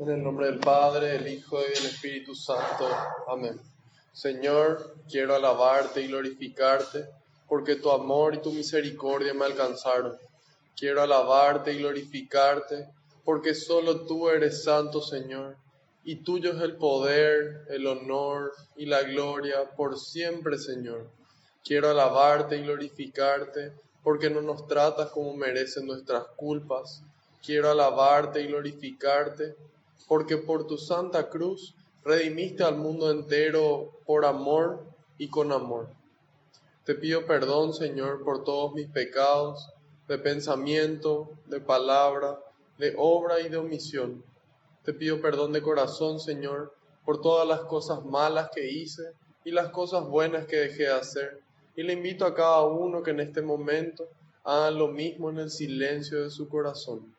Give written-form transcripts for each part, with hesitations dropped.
En el nombre del Padre, del Hijo y del Espíritu Santo. Amén. Señor, quiero alabarte y glorificarte, porque tu amor y tu misericordia me alcanzaron. Quiero alabarte y glorificarte, porque solo tú eres santo, Señor, y tuyo es el poder, el honor y la gloria por siempre, Señor. Quiero alabarte y glorificarte, porque no nos tratas como merecen nuestras culpas. Quiero alabarte y glorificarte, porque por tu santa cruz redimiste al mundo entero por amor y con amor. Te pido perdón, Señor, por todos mis pecados, de pensamiento, de palabra, de obra y de omisión. Te pido perdón de corazón, Señor, por todas las cosas malas que hice y las cosas buenas que dejé de hacer. Y le invito a cada uno que en este momento haga lo mismo en el silencio de su corazón.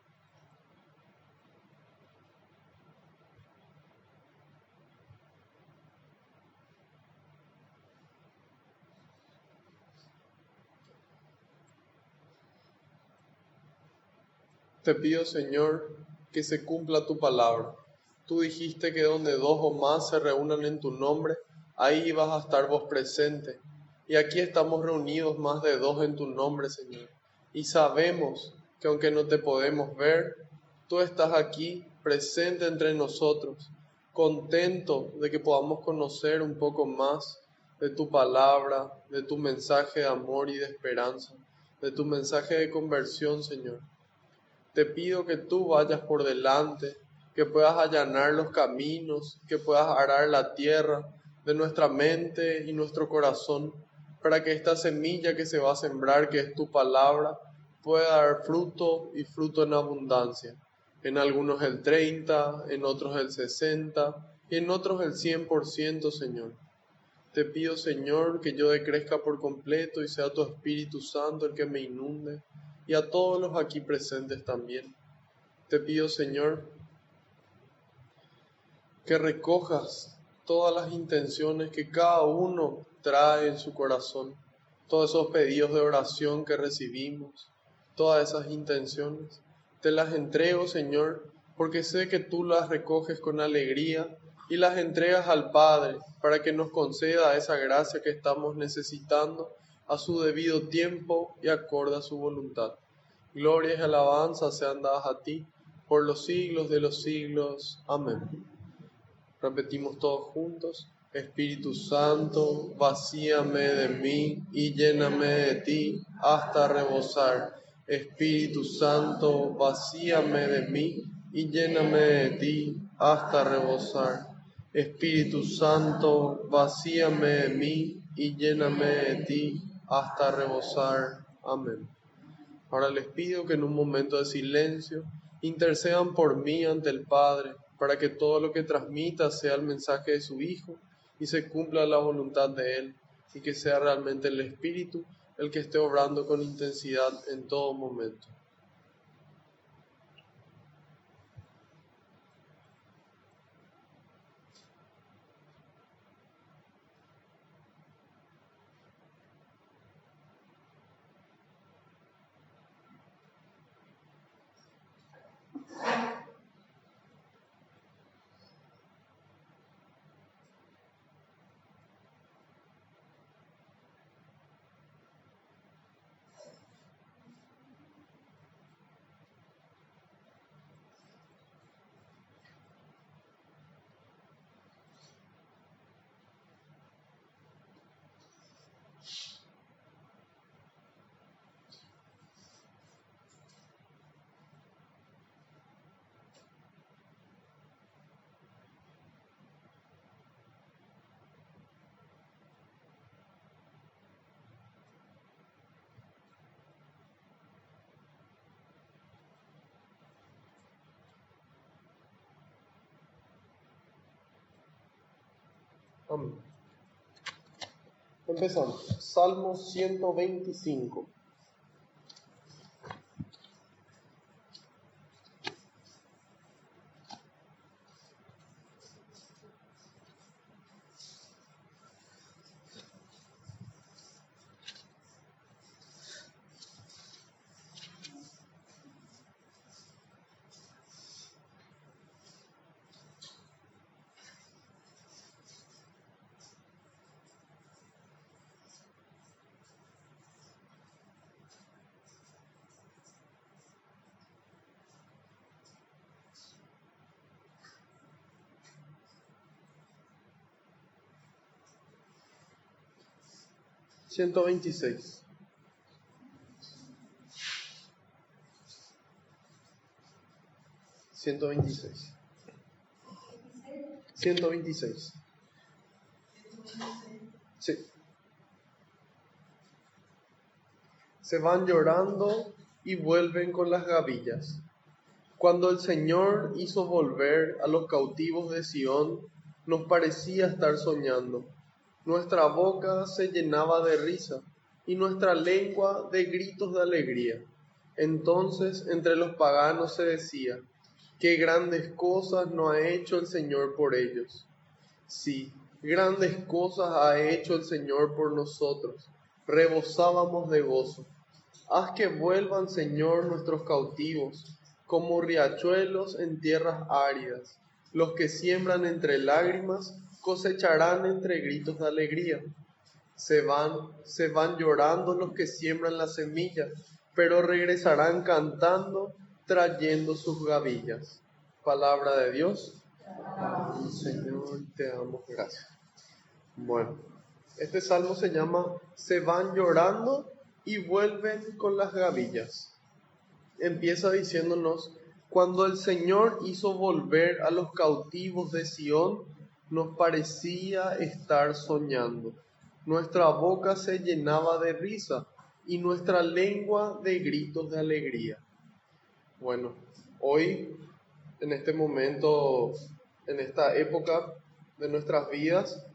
Te pido, Señor, que se cumpla tu palabra. Tú dijiste que donde dos o más se reúnan en tu nombre, ahí vas a estar vos presente. Y aquí estamos reunidos más de dos en tu nombre, Señor. Y sabemos que aunque no te podemos ver, tú estás aquí presente entre nosotros, contento de que podamos conocer un poco más de tu palabra, de tu mensaje de amor y de esperanza, de tu mensaje de conversión, Señor. Te pido que tú vayas por delante, que puedas allanar los caminos, que puedas arar la tierra de nuestra mente y nuestro corazón, para que esta semilla que se va a sembrar, que es tu palabra, pueda dar fruto y fruto en abundancia. En algunos el 30, en otros el 60 y en otros el 100%, Señor. Te pido, Señor, que yo decrezca por completo y sea tu Espíritu Santo el que me inunde, y a todos los aquí presentes también. Te pido, Señor, que recojas todas las intenciones que cada uno trae en su corazón, todos esos pedidos de oración que recibimos, todas esas intenciones. Te las entrego, Señor, porque sé que tú las recoges con alegría y las entregas al Padre para que nos conceda esa gracia que estamos necesitando a su debido tiempo y acorde a su voluntad. Glorias y alabanzas sean dadas a ti por los siglos de los siglos. Amén. Repetimos todos juntos. Espíritu Santo, vacíame de mí y lléname de ti hasta rebosar. Espíritu Santo, vacíame de mí y lléname de ti hasta rebosar. Espíritu Santo, vacíame de mí y lléname de ti hasta rebosar. Amén. Ahora les pido que en un momento de silencio intercedan por mí ante el Padre, para que todo lo que transmita sea el mensaje de su Hijo y se cumpla la voluntad de Él, y que sea realmente el Espíritu el que esté obrando con intensidad en todo momento. Amén. Empezamos. Salmo 125. 126. Ciento veintiséis. 126. Sí. Se van llorando y vuelven con las gavillas. Cuando el Señor hizo volver a los cautivos de Sión, nos parecía estar soñando. Nuestra boca se llenaba de risa y nuestra lengua de gritos de alegría. Entonces entre los paganos se decía: qué grandes cosas no ha hecho el Señor por ellos. Sí, grandes cosas ha hecho el Señor por nosotros. Rebosábamos de gozo. Haz que vuelvan, Señor, nuestros cautivos, como riachuelos en tierras áridas. Los que siembran entre lágrimas cosecharán entre gritos de alegría. Se van llorando los que siembran la semilla, pero regresarán cantando, trayendo sus gavillas. Palabra de Dios. Señor, te damos gracias. Bueno, este salmo se llama Se van llorando y vuelven con las gavillas. Empieza diciéndonos: cuando el Señor hizo volver a los cautivos de Sión, nos parecía estar soñando. Nuestra boca se llenaba de risa y nuestra lengua de gritos de alegría. Bueno, hoy, en este momento, en esta época de nuestras vidas,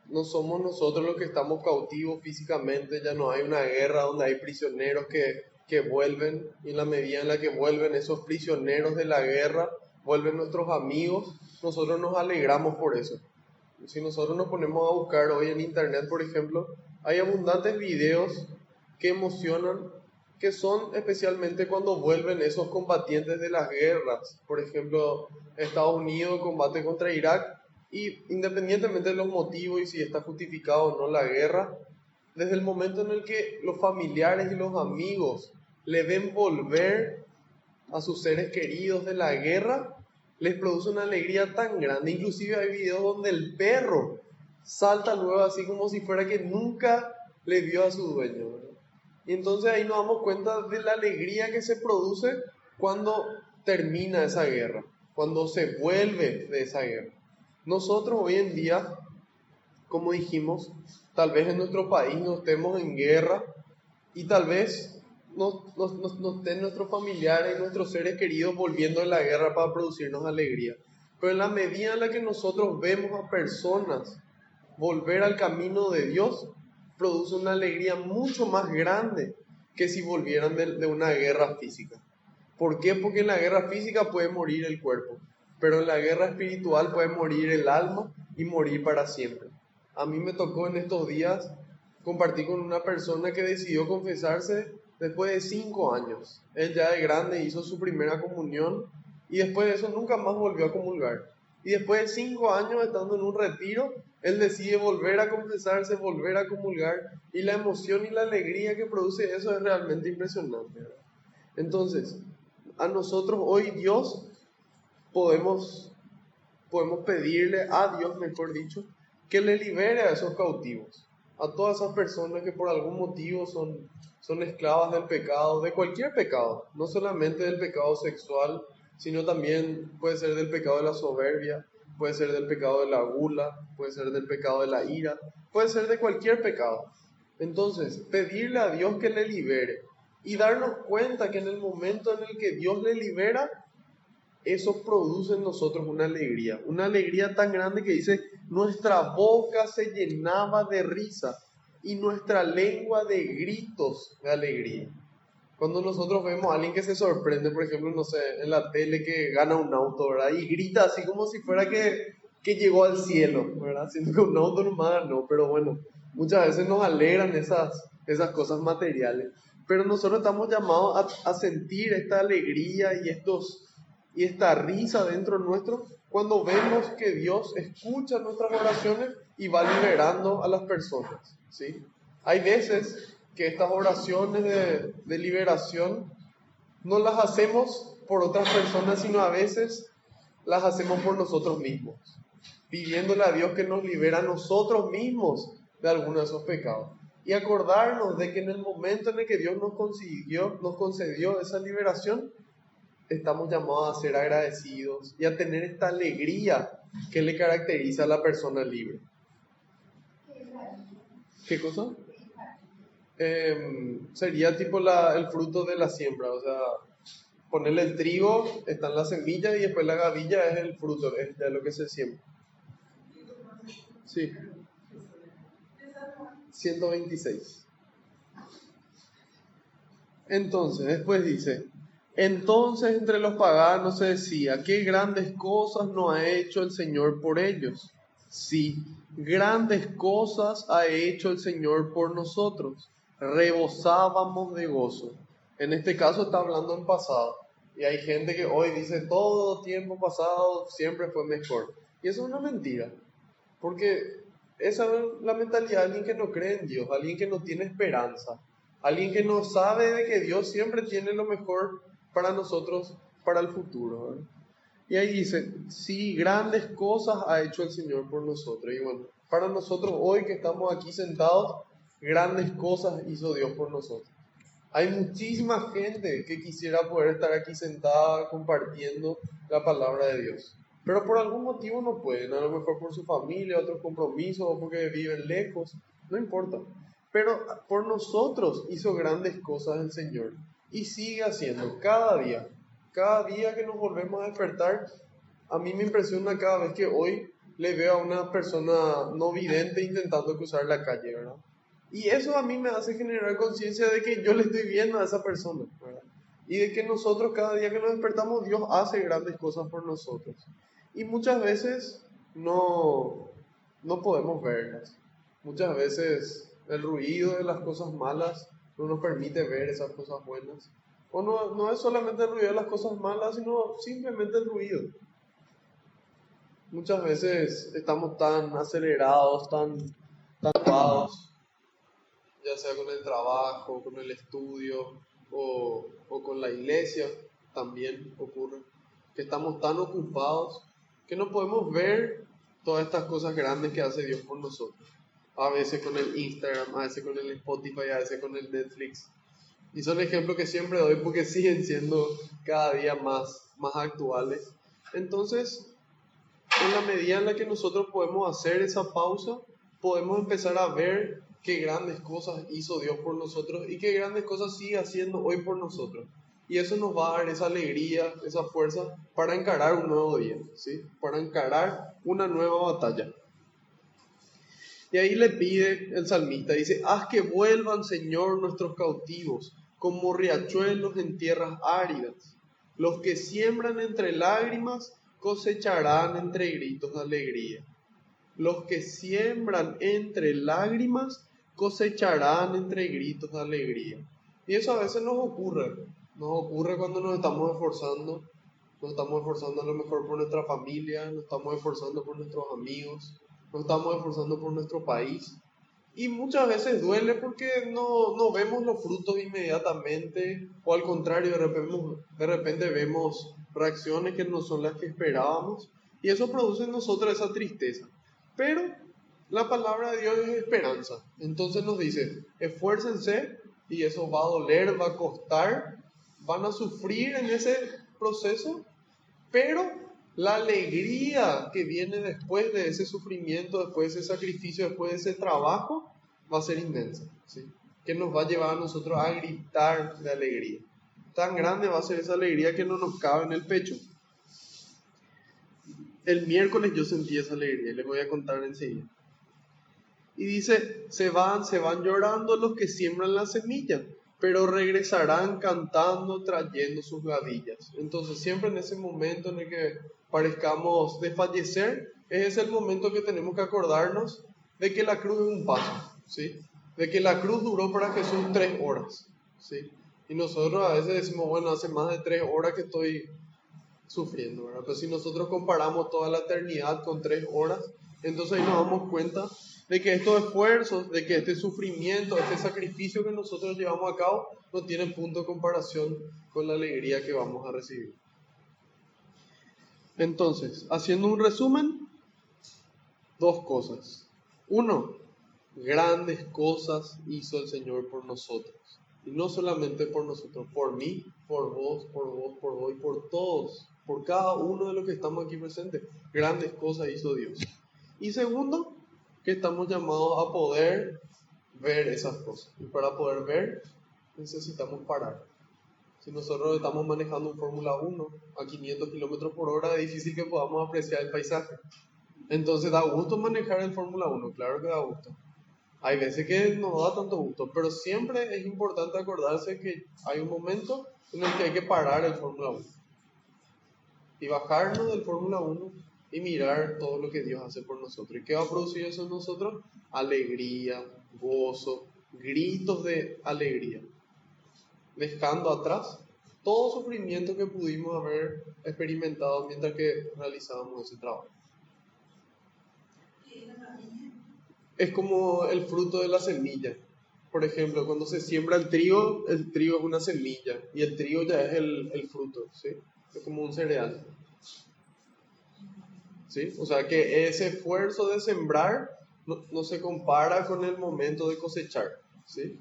no somos nosotros los que estamos cautivos físicamente. Ya no hay una guerra donde hay prisioneros que vuelven, y en la medida en la que vuelven esos prisioneros de la guerra, vuelven nuestros amigos, nosotros nos alegramos por eso. Si nosotros nos ponemos a buscar hoy en internet, por ejemplo, hay abundantes videos que emocionan, que son especialmente cuando vuelven esos combatientes de las guerras. Por ejemplo, Estados Unidos combate contra Irak, y independientemente de los motivos y si está justificado o no la guerra, desde el momento en el que los familiares y los amigos le ven volver a sus seres queridos de la guerra, les produce una alegría tan grande. Inclusive hay videos donde el perro salta luego así como si fuera que nunca le vio a su dueño, ¿verdad? Y entonces ahí nos damos cuenta de la alegría que se produce cuando termina esa guerra, cuando se vuelve de esa guerra. Nosotros hoy en día, como dijimos, tal vez en nuestro país no estemos en guerra y tal vez no estén nuestros familiares y nuestros seres queridos volviendo de la guerra para producirnos alegría. Pero en la medida en la que nosotros vemos a personas volver al camino de Dios, produce una alegría mucho más grande que si volvieran de una guerra física. ¿Por qué? Porque en la guerra física puede morir el cuerpo, pero en la guerra espiritual puede morir el alma y morir para siempre. A mí me tocó en estos días compartir con una persona que decidió confesarse después de 5 años. Él ya de grande hizo su primera comunión y después de eso nunca más volvió a comulgar. Y después de 5 años estando en un retiro, él decide volver a confesarse, volver a comulgar, y la emoción y la alegría que produce eso es realmente impresionante, ¿verdad? Entonces, a nosotros hoy Dios podemos pedirle a Dios, mejor dicho, que le libere a esos cautivos, a todas esas personas que por algún motivo son esclavas del pecado, de cualquier pecado, no solamente del pecado sexual, sino también puede ser del pecado de la soberbia, puede ser del pecado de la gula, puede ser del pecado de la ira, puede ser de cualquier pecado. Entonces, pedirle a Dios que le libere y darnos cuenta que en el momento en el que Dios le libera, eso produce en nosotros una alegría tan grande que dice: nuestra boca se llenaba de risa y nuestra lengua de gritos de alegría. Cuando nosotros vemos a alguien que se sorprende, por ejemplo, no sé, en la tele, que gana un auto, ¿verdad? Y grita así como si fuera que llegó al cielo, ¿verdad? Siendo que un auto nomás no, pero bueno, muchas veces nos alegran esas cosas materiales. Pero nosotros estamos llamados a sentir esta alegría y esta risa dentro nuestro cuando vemos que Dios escucha nuestras oraciones y va liberando a las personas, ¿sí? Hay veces que estas oraciones de liberación no las hacemos por otras personas, sino a veces las hacemos por nosotros mismos, pidiéndole a Dios que nos libere a nosotros mismos de algunos de esos pecados. y acordarnos de que en el momento en el que Dios nos concedió esa liberación, estamos llamados a ser agradecidos y a tener esta alegría que le caracteriza a la persona libre. ¿Qué cosa? Sería tipo el fruto de la siembra, o sea, ponerle el trigo, están las semillas y después la gavilla es el fruto, es de lo que se siembra. Sí. 126. Entonces, después dice, entonces entre los paganos se decía, qué grandes cosas no ha hecho el Señor por ellos. Sí, grandes cosas ha hecho el Señor por nosotros. Rebosábamos de gozo. En este caso está hablando en pasado. Y hay gente que hoy dice, todo tiempo pasado siempre fue mejor. Y eso es una mentira. Porque esa es la mentalidad de alguien que no cree en Dios, alguien que no tiene esperanza, alguien que no sabe de que Dios siempre tiene lo mejor para nosotros, para el futuro, ¿verdad? Y ahí dice, sí, grandes cosas ha hecho el Señor por nosotros. Y bueno, para nosotros hoy que estamos aquí sentados, grandes cosas hizo Dios por nosotros. Hay muchísima gente que quisiera poder estar aquí sentada compartiendo la palabra de Dios, pero por algún motivo no pueden, a lo mejor por su familia, otros compromisos, o porque viven lejos, no importa. Pero por nosotros hizo grandes cosas el Señor y sigue haciendo cada día que nos volvemos a despertar. A mí me impresiona cada vez que hoy le veo a una persona no vidente intentando cruzar la calle, ¿verdad? Y eso a mí me hace generar conciencia de que yo le estoy viendo a esa persona, ¿verdad? Y de que nosotros cada día que nos despertamos, Dios hace grandes cosas por nosotros. Y muchas veces no podemos verlas. Muchas veces el ruido de las cosas malas no nos permite ver esas cosas buenas. O no es solamente el ruido de las cosas malas, sino simplemente el ruido. Muchas veces estamos tan acelerados, tan ocupados, ya sea con el trabajo, con el estudio o con la iglesia, también ocurre, que estamos tan ocupados que no podemos ver todas estas cosas grandes que hace Dios por nosotros. A veces con el Instagram, a veces con el Spotify, a veces con el Netflix. Y son ejemplos que siempre doy porque siguen siendo cada día más actuales. Entonces, en la medida en la que nosotros podemos hacer esa pausa, podemos empezar a ver qué grandes cosas hizo Dios por nosotros y qué grandes cosas sigue haciendo hoy por nosotros. Y eso nos va a dar esa alegría, esa fuerza para encarar un nuevo día, ¿sí? Para encarar una nueva batalla. Y ahí le pide el salmista, dice, haz que vuelvan, Señor, nuestros cautivos, como riachuelos en tierras áridas. Los que siembran entre lágrimas cosecharán entre gritos de alegría. Los que siembran entre lágrimas cosecharán entre gritos de alegría. Y eso a veces nos ocurre cuando nos estamos esforzando a lo mejor por nuestra familia, nos estamos esforzando por nuestros amigos, nos estamos esforzando por nuestro país. Y muchas veces duele porque no vemos los frutos inmediatamente, o al contrario, de repente vemos reacciones que no son las que esperábamos, y eso produce en nosotros esa tristeza. Pero la palabra de Dios es esperanza. Entonces nos dice, esfuércense, y eso va a doler, va a costar, van a sufrir en ese proceso, pero la alegría que viene después de ese sufrimiento, después de ese sacrificio, después de ese trabajo, va a ser inmensa, ¿sí? Que nos va a llevar a nosotros a gritar de alegría. Tan grande va a ser esa alegría que no nos cabe en el pecho. El miércoles yo sentí esa alegría, les voy a contar enseguida. Y dice, se van llorando los que siembran la semilla, pero regresarán cantando, trayendo sus gavillas. Entonces siempre en ese momento en el que parezcamos desfallecer, ese es el momento que tenemos que acordarnos de que la cruz es un paso, ¿sí? De que la cruz duró para Jesús 3 horas, ¿sí? Y nosotros a veces decimos, bueno, hace más de 3 horas que estoy sufriendo, ¿verdad? Pero si nosotros comparamos toda la eternidad con 3 horas, entonces ahí nos damos cuenta de que estos esfuerzos, de que este sufrimiento, este sacrificio que nosotros llevamos a cabo, no tienen punto de comparación con la alegría que vamos a recibir. Entonces, haciendo un resumen, 2 cosas. 1, Grandes cosas hizo el Señor por nosotros. Y no solamente por nosotros, por mí, por vos, y por todos, por cada uno de los que estamos aquí presentes. Grandes cosas hizo Dios. Y segundo, que estamos llamados a poder ver esas cosas. Y para poder ver, necesitamos parar. Si nosotros estamos manejando un Fórmula 1 a 500 kilómetros por hora, es difícil que podamos apreciar el paisaje. Entonces, ¿da gusto manejar el Fórmula 1? Claro que da gusto. Hay veces que no da tanto gusto, pero siempre es importante acordarse que hay un momento en el que hay que parar el Fórmula 1 y bajarnos del Fórmula 1 y mirar todo lo que Dios hace por nosotros. ¿Y qué va a producir eso en nosotros? Alegría, gozo, gritos de alegría, dejando atrás todo sufrimiento que pudimos haber experimentado mientras que realizábamos ese trabajo. Es como el fruto de la semilla. Por ejemplo, cuando se siembra el trigo es una semilla y el trigo ya es el fruto, ¿sí? Es como un cereal, ¿sí? O sea que ese esfuerzo de sembrar no se compara con el momento de cosechar, ¿sí?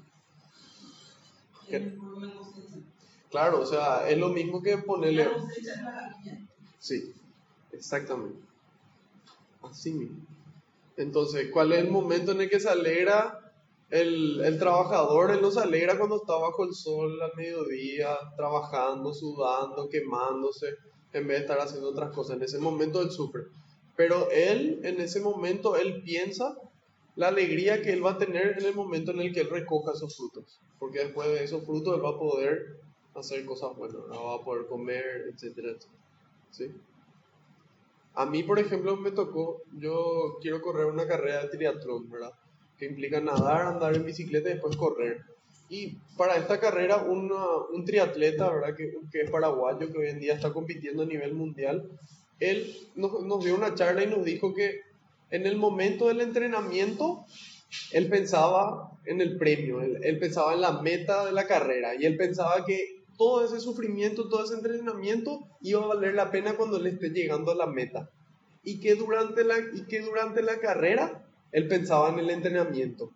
Claro, o sea, es lo mismo que ponerle... Sí, exactamente. Así mismo. Entonces, ¿cuál es el momento en el que se alegra el trabajador? Él no se alegra cuando está bajo el sol al mediodía, trabajando, sudando, quemándose, en vez de estar haciendo otras cosas. En ese momento él sufre. Pero él, en ese momento, él piensa la alegría que él va a tener en el momento en el que él recoja esos frutos. Porque después de esos frutos él va a poder hacer cosas buenas, ¿no? Va a poder comer, etcétera, etcétera. ¿Sí? A mí, por ejemplo, me tocó, yo quiero correr una carrera de triatlón, ¿verdad? Que implica nadar, andar en bicicleta y después correr. Y para esta carrera, un triatleta, ¿verdad? Que es paraguayo, que hoy en día está compitiendo a nivel mundial, él nos dio una charla y nos dijo que en el momento del entrenamiento, él pensaba en el premio, él pensaba en la meta de la carrera y él pensaba que todo ese sufrimiento, todo ese entrenamiento iba a valer la pena cuando él esté llegando a la meta. Y que durante la carrera él pensaba en el entrenamiento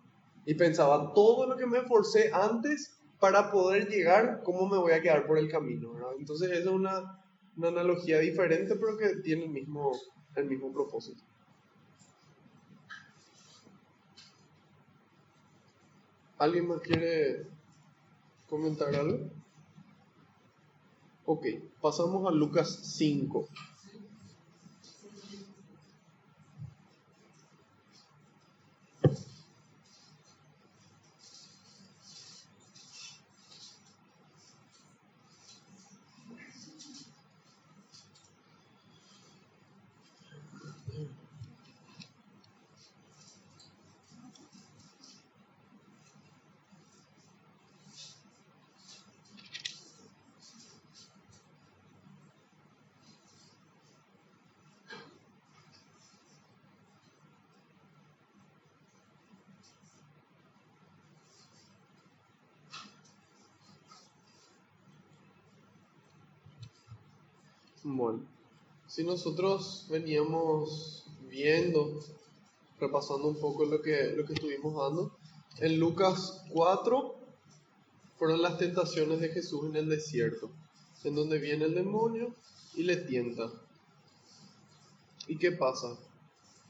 y pensaba todo lo que me esforcé antes para poder llegar, cómo me voy a quedar por el camino, ¿verdad? Entonces es una analogía diferente, pero que tiene el mismo propósito. ¿Alguien más quiere comentar algo? Ok, pasamos a Lucas 5. Bueno, si nosotros veníamos viendo, repasando un poco lo que estuvimos dando, en Lucas 4 fueron las tentaciones de Jesús en el desierto, en donde viene el demonio y le tienta. ¿Y qué pasa?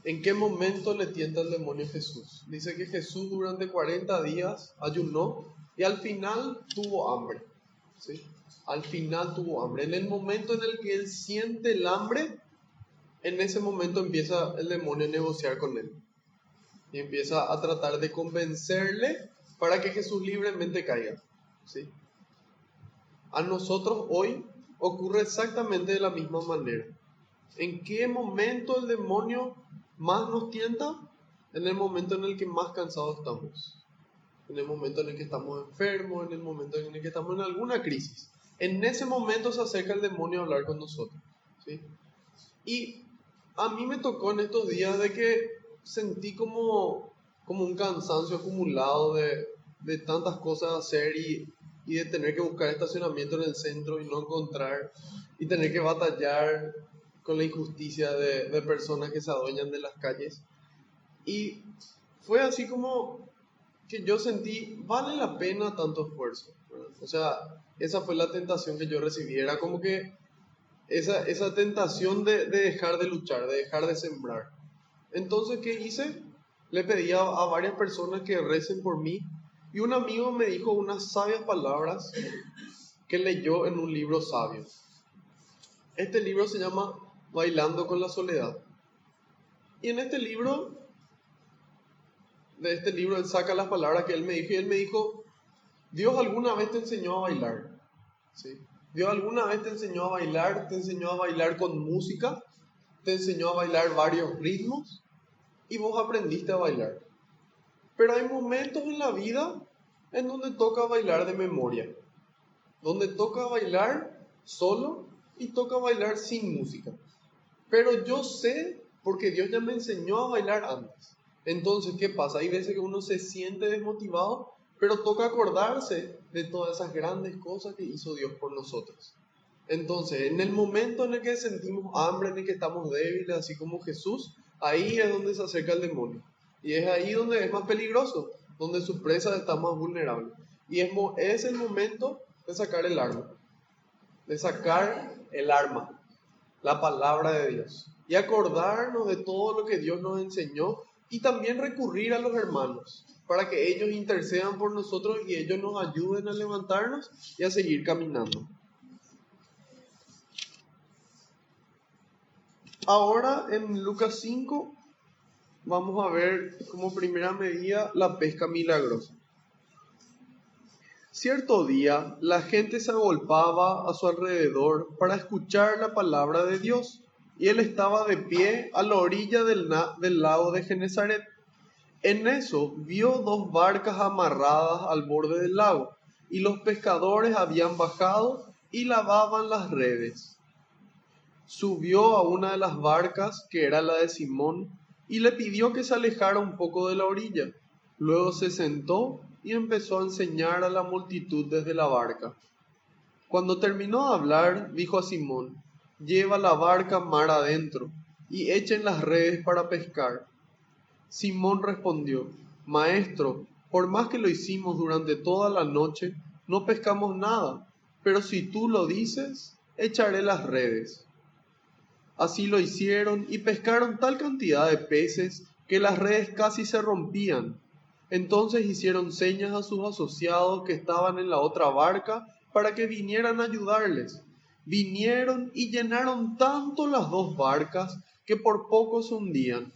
¿En qué momento le tienta el demonio a Jesús? Dice que Jesús durante 40 días ayunó y al final tuvo hambre, ¿sí? Al final tuvo hambre. En el momento en el que él siente el hambre, en ese momento empieza el demonio a negociar con él. Y empieza a tratar de convencerle para que Jesús libremente caiga, ¿sí? A nosotros hoy ocurre exactamente de la misma manera. ¿En qué momento el demonio más nos tienta? En el momento en el que más cansados estamos. En el momento en el que estamos enfermos, en el momento en el que estamos en alguna crisis. En ese momento se acerca el demonio a hablar con nosotros, ¿sí? Y a mí me tocó en estos días de que sentí como un cansancio acumulado de tantas cosas a hacer y de tener que buscar estacionamiento en el centro y no encontrar, y tener que batallar con la injusticia de personas que se adueñan de las calles. Y fue así como que yo sentí, vale la pena tanto esfuerzo, ¿verdad? O sea, esa fue la tentación que yo recibí, era como que esa tentación de dejar de luchar, de dejar de sembrar. Entonces, ¿qué hice? Le pedí a varias personas que recen por mí y un amigo me dijo unas sabias palabras que leyó en un libro sabio. Este libro se llama Bailando con la Soledad. Y en este libro, de este libro, él saca las palabras que él me dijo y él me dijo, Dios alguna vez te enseñó a bailar, ¿sí? Dios alguna vez te enseñó a bailar con música, te enseñó a bailar varios ritmos y vos aprendiste a bailar. Pero hay momentos en la vida en donde toca bailar de memoria, donde toca bailar solo y toca bailar sin música. Pero yo sé, porque Dios ya me enseñó a bailar antes. Entonces, ¿qué pasa? Hay veces que uno se siente desmotivado, pero toca acordarse de todas esas grandes cosas que hizo Dios por nosotros. Entonces, en el momento en el que sentimos hambre, en el que estamos débiles, así como Jesús, ahí es donde se acerca el demonio. Y es ahí donde es más peligroso, donde su presa está más vulnerable. Y es el momento de sacar el arma, la palabra de Dios, y acordarnos de todo lo que Dios nos enseñó y también recurrir a los hermanos para que ellos intercedan por nosotros y ellos nos ayuden a levantarnos y a seguir caminando. Ahora en Lucas 5 vamos a ver como primera medida la pesca milagrosa. Cierto día la gente se agolpaba a su alrededor para escuchar la palabra de Dios, y él estaba de pie a la orilla del lago de Genesaret. En eso vio dos barcas amarradas al borde del lago, y los pescadores habían bajado y lavaban las redes. Subió a una de las barcas, que era la de Simón, y le pidió que se alejara un poco de la orilla. Luego se sentó y empezó a enseñar a la multitud desde la barca. Cuando terminó de hablar, dijo a Simón, «Lleva la barca mar adentro y echen las redes para pescar». Simón respondió, «Maestro, por más que lo hicimos durante toda la noche, no pescamos nada, pero si tú lo dices, echaré las redes». Así lo hicieron y pescaron tal cantidad de peces que las redes casi se rompían. Entonces hicieron señas a sus asociados que estaban en la otra barca para que vinieran a ayudarles. Vinieron y llenaron tanto las dos barcas que por poco se hundían.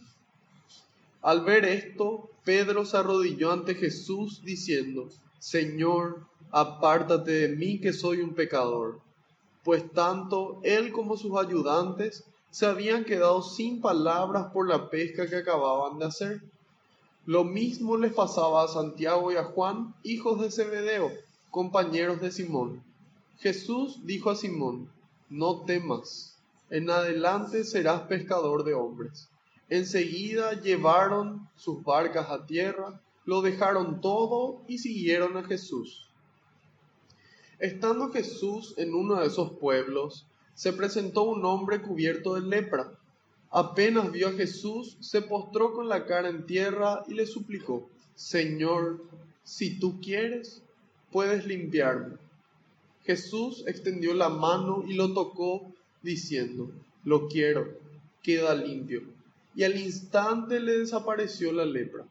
Al ver esto, Pedro se arrodilló ante Jesús diciendo, «Señor, apártate de mí que soy un pecador». Pues tanto él como sus ayudantes se habían quedado sin palabras por la pesca que acababan de hacer. Lo mismo les pasaba a Santiago y a Juan, hijos de Zebedeo, compañeros de Simón. Jesús dijo a Simón, «No temas, en adelante serás pescador de hombres». Enseguida llevaron sus barcas a tierra, lo dejaron todo y siguieron a Jesús. Estando Jesús en uno de esos pueblos, se presentó un hombre cubierto de lepra. Apenas vio a Jesús, se postró con la cara en tierra y le suplicó, «Señor, si tú quieres, puedes limpiarme». Jesús extendió la mano y lo tocó, diciendo, «Lo quiero, queda limpio». Y al instante le desapareció la lepra.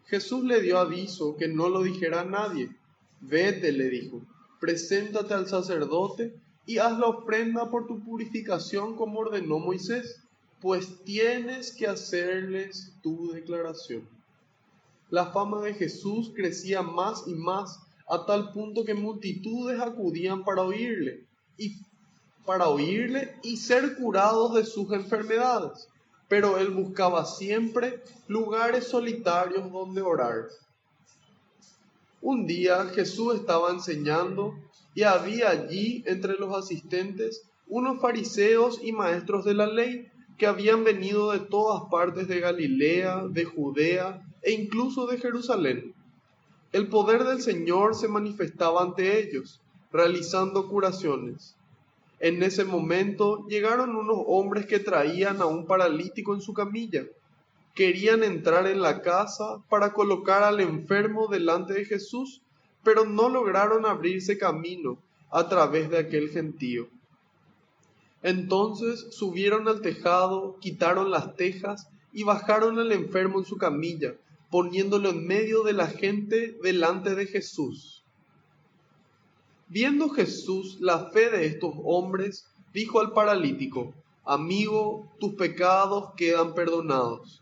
Jesús le dio aviso que no lo dijera a nadie. «Vete», le dijo, «preséntate al sacerdote y haz la ofrenda por tu purificación como ordenó Moisés, pues tienes que hacerles tu declaración». La fama de Jesús crecía más y más, a tal punto que multitudes acudían para oírle y ser curados de sus enfermedades. Pero él buscaba siempre lugares solitarios donde orar. Un día Jesús estaba enseñando y había allí entre los asistentes unos fariseos y maestros de la ley que habían venido de todas partes de Galilea, de Judea e incluso de Jerusalén. El poder del Señor se manifestaba ante ellos, realizando curaciones. En ese momento llegaron unos hombres que traían a un paralítico en su camilla. Querían entrar en la casa para colocar al enfermo delante de Jesús, pero no lograron abrirse camino a través de aquel gentío. Entonces subieron al tejado, quitaron las tejas y bajaron al enfermo en su camilla, poniéndolo en medio de la gente delante de Jesús. Viendo Jesús la fe de estos hombres, dijo al paralítico: Amigo, tus pecados quedan perdonados.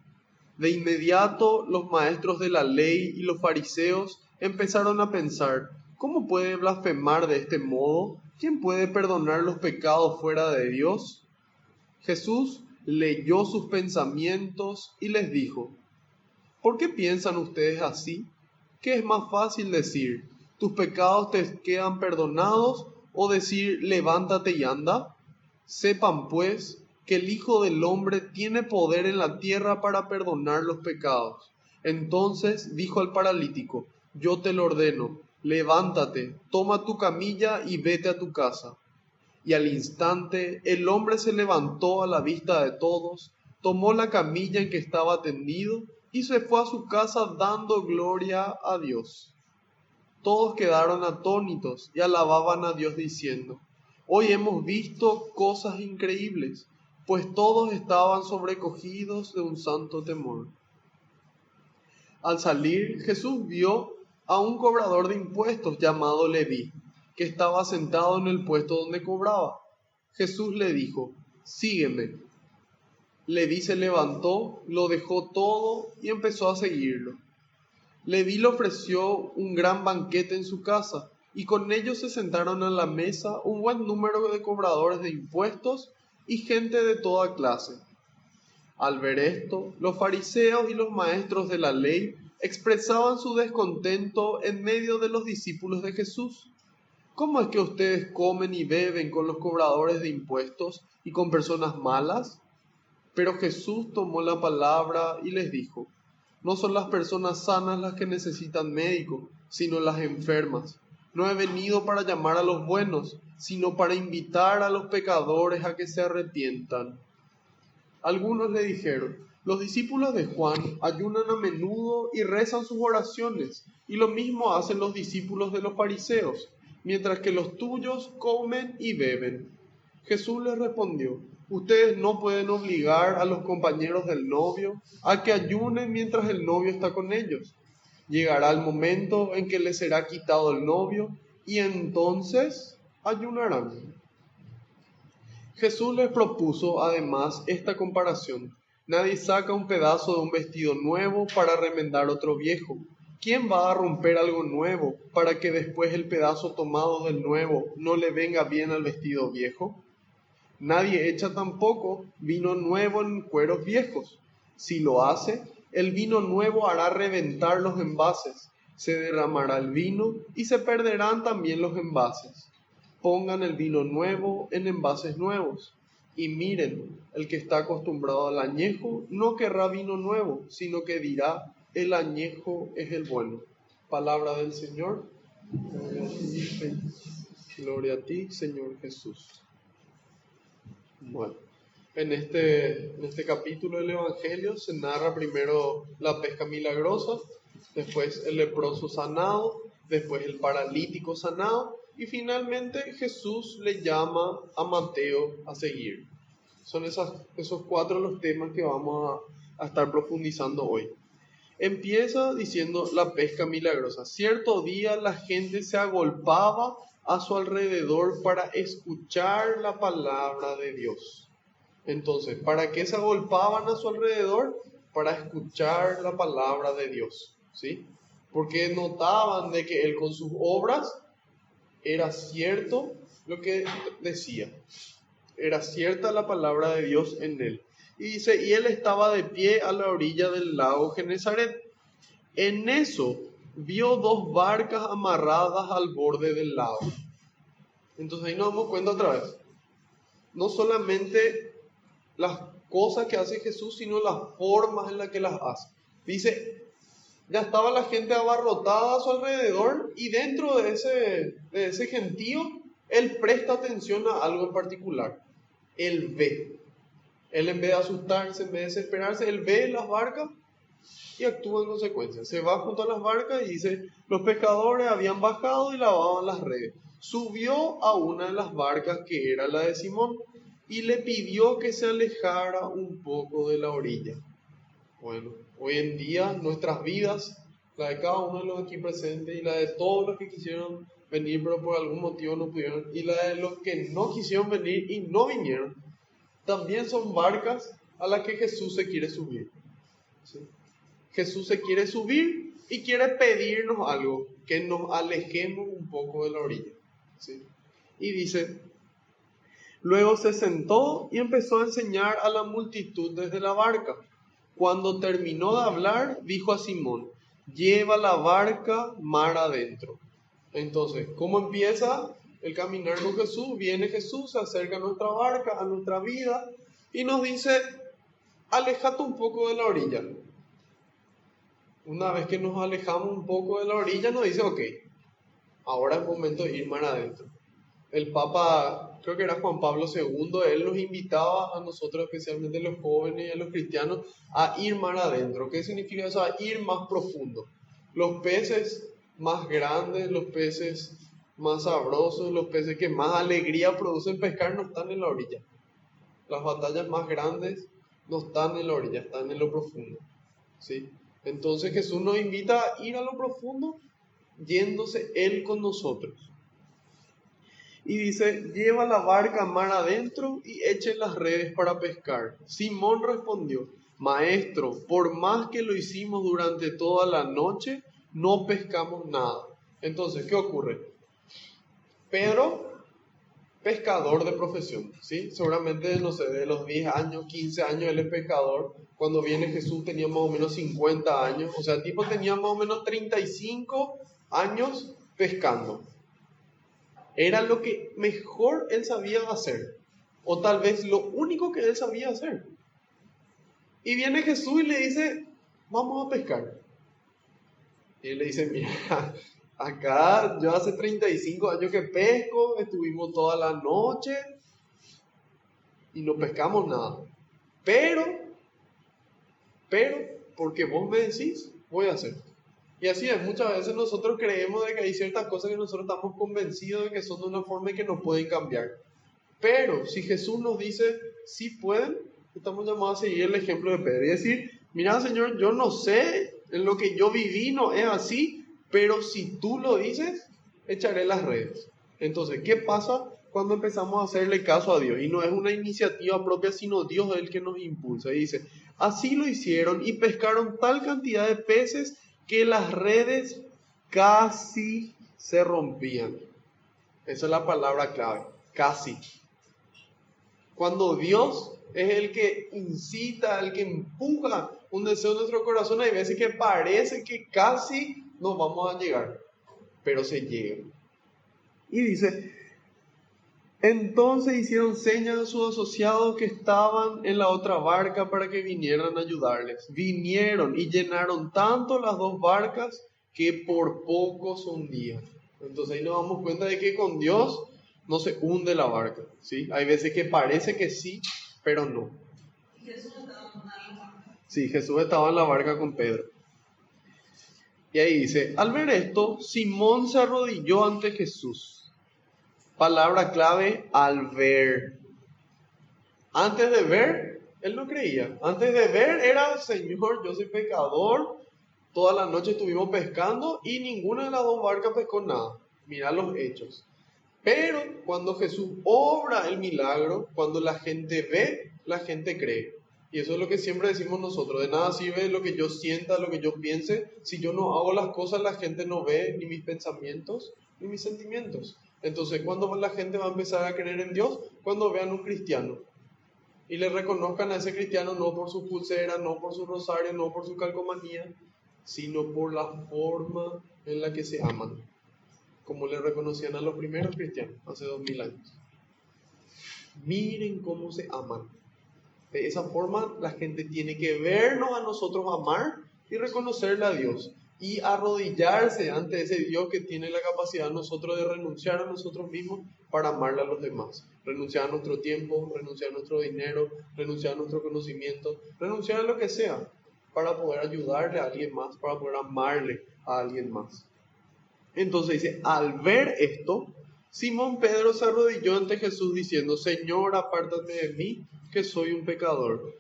De inmediato los maestros de la ley y los fariseos empezaron a pensar: ¿cómo puede blasfemar de este modo? ¿Quién puede perdonar los pecados fuera de Dios? Jesús leyó sus pensamientos y les dijo: ¿por qué piensan ustedes así? ¿Qué es más fácil decir: tus pecados te quedan perdonados, o decir: levántate y anda? Sepan pues que el Hijo del Hombre tiene poder en la tierra para perdonar los pecados. Entonces dijo al paralítico: yo te lo ordeno, levántate, toma tu camilla y vete a tu casa. Y al instante el hombre se levantó a la vista de todos, tomó la camilla en que estaba tendido y se fue a su casa dando gloria a Dios. Todos quedaron atónitos y alababan a Dios diciendo: hoy hemos visto cosas increíbles, pues todos estaban sobrecogidos de un santo temor. Al salir, Jesús vio a un cobrador de impuestos llamado Leví, que estaba sentado en el puesto donde cobraba. Jesús le dijo: sígueme. Leví se levantó, lo dejó todo y empezó a seguirlo. Leví le ofreció un gran banquete en su casa, y con ellos se sentaron a la mesa un buen número de cobradores de impuestos y gente de toda clase. Al ver esto, los fariseos y los maestros de la ley expresaban su descontento en medio de los discípulos de Jesús. ¿Cómo es que ustedes comen y beben con los cobradores de impuestos y con personas malas? Pero Jesús tomó la palabra y les dijo: no son las personas sanas las que necesitan médico, sino las enfermas. No he venido para llamar a los buenos, sino para invitar a los pecadores a que se arrepientan. Algunos le dijeron: los discípulos de Juan ayunan a menudo y rezan sus oraciones, y lo mismo hacen los discípulos de los fariseos, mientras que los tuyos comen y beben. Jesús les respondió: ustedes no pueden obligar a los compañeros del novio a que ayunen mientras el novio está con ellos. Llegará el momento en que les será quitado el novio, y entonces ayunarán. Jesús les propuso además esta comparación: nadie saca un pedazo de un vestido nuevo para remendar otro viejo. ¿Quién va a romper algo nuevo para que después el pedazo tomado del nuevo no le venga bien al vestido viejo? Nadie echa tampoco vino nuevo en cueros viejos. Si lo hace, el vino nuevo hará reventar los envases, se derramará el vino y se perderán también los envases. Pongan el vino nuevo en envases nuevos. Y miren, el que está acostumbrado al añejo no querrá vino nuevo, sino que dirá: el añejo es el bueno. Palabra del Señor. Gloria a ti, Señor Jesús. Bueno, en este capítulo del Evangelio se narra primero la pesca milagrosa, después el leproso sanado, después el paralítico sanado, y finalmente Jesús le llama a Mateo a seguir. Son esos cuatro los temas que vamos a estar profundizando hoy. Empieza diciendo la pesca milagrosa. Cierto día la gente se agolpaba a su alrededor para escuchar la palabra de Dios. Entonces, ¿para qué se agolpaban a su alrededor? Para escuchar la palabra de Dios, ¿sí? Porque notaban de que él con sus obras era cierto lo que decía. Era cierta la palabra de Dios en él. Y dice: y él estaba de pie a la orilla del lago Genesaret. En eso vio dos barcas amarradas al borde del lago. Entonces ahí nos damos cuenta otra vez. No solamente las cosas que hace Jesús, sino las formas en las que las hace. Dice: ya estaba la gente abarrotada a su alrededor, y dentro de ese gentío, él presta atención a algo en particular. Él ve. Él en vez de asustarse, en vez de desesperarse, él ve las barcas y actúa en consecuencia. Se va junto a las barcas y dice, los pescadores habían bajado y lavaban las redes. Subió a una de las barcas que era la de Simón y le pidió que se alejara un poco de la orilla. Bueno, hoy en día nuestras vidas, la de cada uno de los aquí presentes y la de todos los que quisieron venir pero por algún motivo no pudieron, y la de los que no quisieron venir y no vinieron, también son barcas a las que Jesús se quiere subir. ¿Sí? Jesús se quiere subir y quiere pedirnos algo, que nos alejemos un poco de la orilla. ¿Sí? Y dice, luego se sentó y empezó a enseñar a la multitud desde la barca. Cuando terminó de hablar, dijo a Simón, lleva la barca mar adentro. Entonces, ¿cómo empieza el caminar con Jesús? Viene Jesús, se acerca a nuestra barca, a nuestra vida, y nos dice, aléjate un poco de la orilla. Una vez que nos alejamos un poco de la orilla, nos dice, ok, ahora es momento de ir mar adentro. El Papa, creo que era Juan Pablo II, él nos invitaba a nosotros, especialmente los jóvenes y a los cristianos, a ir mar adentro. ¿Qué significa eso? A ir más profundo. Los peces más grandes, los peces más sabrosos, los peces que más alegría producen pescar no están en la orilla. Las batallas más grandes no están en la orilla, están en lo profundo. ¿Sí? Entonces Jesús nos invita a ir a lo profundo, yéndose Él con nosotros. Y dice, lleva la barca mar adentro y eche las redes para pescar. Simón respondió, Maestro, por más que lo hicimos durante toda la noche, no pescamos nada. Entonces, ¿qué ocurre? Pedro, pescador de profesión, ¿sí? Seguramente, no sé, de los 10 años, 15 años, él es pescador. Cuando viene Jesús tenía más o menos 50 años. O sea, el tipo tenía más o menos 35 años pescando. Era lo que mejor él sabía hacer. O tal vez lo único que él sabía hacer. Y viene Jesús y le dice, vamos a pescar. Y él le dice, mira, acá yo hace 35 años que pesco, estuvimos toda la noche y no pescamos nada. Pero, porque vos me decís, voy a hacer. Y así es, muchas veces nosotros creemos de que hay ciertas cosas que nosotros estamos convencidos de que son de una forma y que nos pueden cambiar. Pero si Jesús nos dice, sí pueden, estamos llamados a seguir el ejemplo de Pedro y decir, mira Señor, yo no sé, en lo que yo viví no es así, pero si tú lo dices, echaré las redes. Entonces, ¿qué pasa cuando empezamos a hacerle caso a Dios? Y no es una iniciativa propia, sino Dios es el que nos impulsa. Y dice, así lo hicieron y pescaron tal cantidad de peces que las redes casi se rompían. Esa es la palabra clave, casi. Cuando Dios es el que incita, el que empuja un deseo en nuestro corazón, hay veces que parece que casi nos vamos a llegar, pero se llega. Y dice, entonces hicieron señas a sus asociados que estaban en la otra barca para que vinieran a ayudarles. Vinieron y llenaron tanto las dos barcas que por poco se hundían. Entonces ahí nos damos cuenta de que con Dios no se hunde la barca, ¿sí? Hay veces que parece que sí, pero no. Sí, Jesús estaba en la barca con Pedro. Y ahí dice, al ver esto, Simón se arrodilló ante Jesús. Palabra clave, al ver. Antes de ver, él no creía. Antes de ver era, Señor, yo soy pecador. Toda la noche estuvimos pescando y ninguna de las dos barcas pescó nada. Mirá los hechos. Pero cuando Jesús obra el milagro, cuando la gente ve, la gente cree. Y eso es lo que siempre decimos nosotros. De nada sirve lo que yo sienta, lo que yo piense. Si yo no hago las cosas, la gente no ve ni mis pensamientos ni mis sentimientos. Entonces, ¿cuándo la gente va a empezar a creer en Dios? Cuando vean un cristiano. Y le reconozcan a ese cristiano no por su pulsera, no por su rosario, no por su calcomanía, sino por la forma en la que se aman. Como le reconocían a los primeros cristianos hace 2000 años. Miren cómo se aman. De esa forma la gente tiene que vernos a nosotros amar y reconocerle a Dios. Y arrodillarse ante ese Dios que tiene la capacidad nosotros de renunciar a nosotros mismos para amarle a los demás. Renunciar a nuestro tiempo, renunciar a nuestro dinero, renunciar a nuestro conocimiento, renunciar a lo que sea para poder ayudarle a alguien más, para poder amarle a alguien más. Entonces dice, al ver esto, Simón Pedro se arrodilló ante Jesús diciendo, Señor, apártate de mí, que soy un pecador.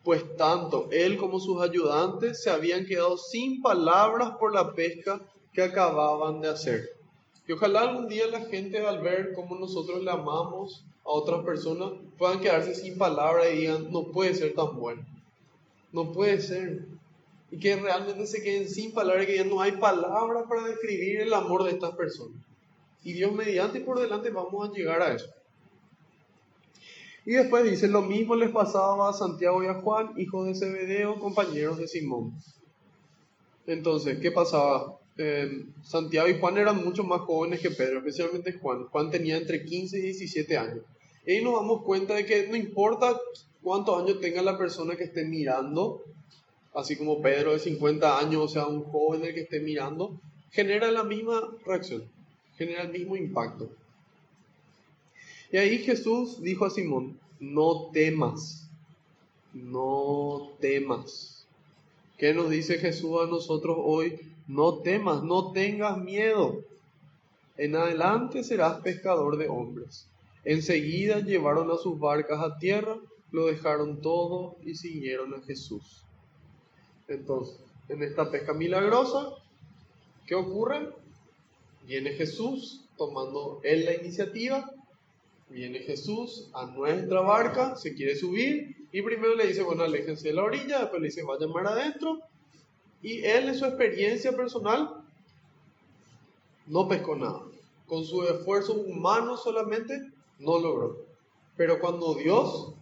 Pues tanto él como sus ayudantes se habían quedado sin palabras por la pesca que acababan de hacer. Y ojalá algún día la gente, al ver cómo nosotros le amamos a otras personas, puedan quedarse sin palabras y digan, no puede ser tan bueno, no puede ser. Y que realmente se queden sin palabras, que ya no hay palabras para describir el amor de estas personas. Y Dios mediante y por delante vamos a llegar a eso. Y después dice, lo mismo les pasaba a Santiago y a Juan, hijos de Zebedeo, compañeros de Simón. Entonces, ¿qué pasaba? Santiago y Juan eran mucho más jóvenes que Pedro, especialmente Juan. Juan tenía entre 15 y 17 años. Y ahí nos damos cuenta de que no importa cuántos años tenga la persona que esté mirando, así como Pedro de 50 años, o sea, un joven el que esté mirando, genera la misma reacción, genera el mismo impacto. Y ahí Jesús dijo a Simón, no temas, no temas. ¿Qué nos dice Jesús a nosotros hoy? No temas, no tengas miedo. En adelante serás pescador de hombres. Enseguida llevaron a sus barcas a tierra, lo dejaron todo y siguieron a Jesús. Entonces, en esta pesca milagrosa, ¿qué ocurre? Viene Jesús tomando él la iniciativa. Viene Jesús a nuestra barca, se quiere subir y primero le dice, bueno, aléjense de la orilla, después le dice, vayan mar adentro. Y él en su experiencia personal no pescó nada. Con su esfuerzo humano solamente no logró. Pero cuando Dios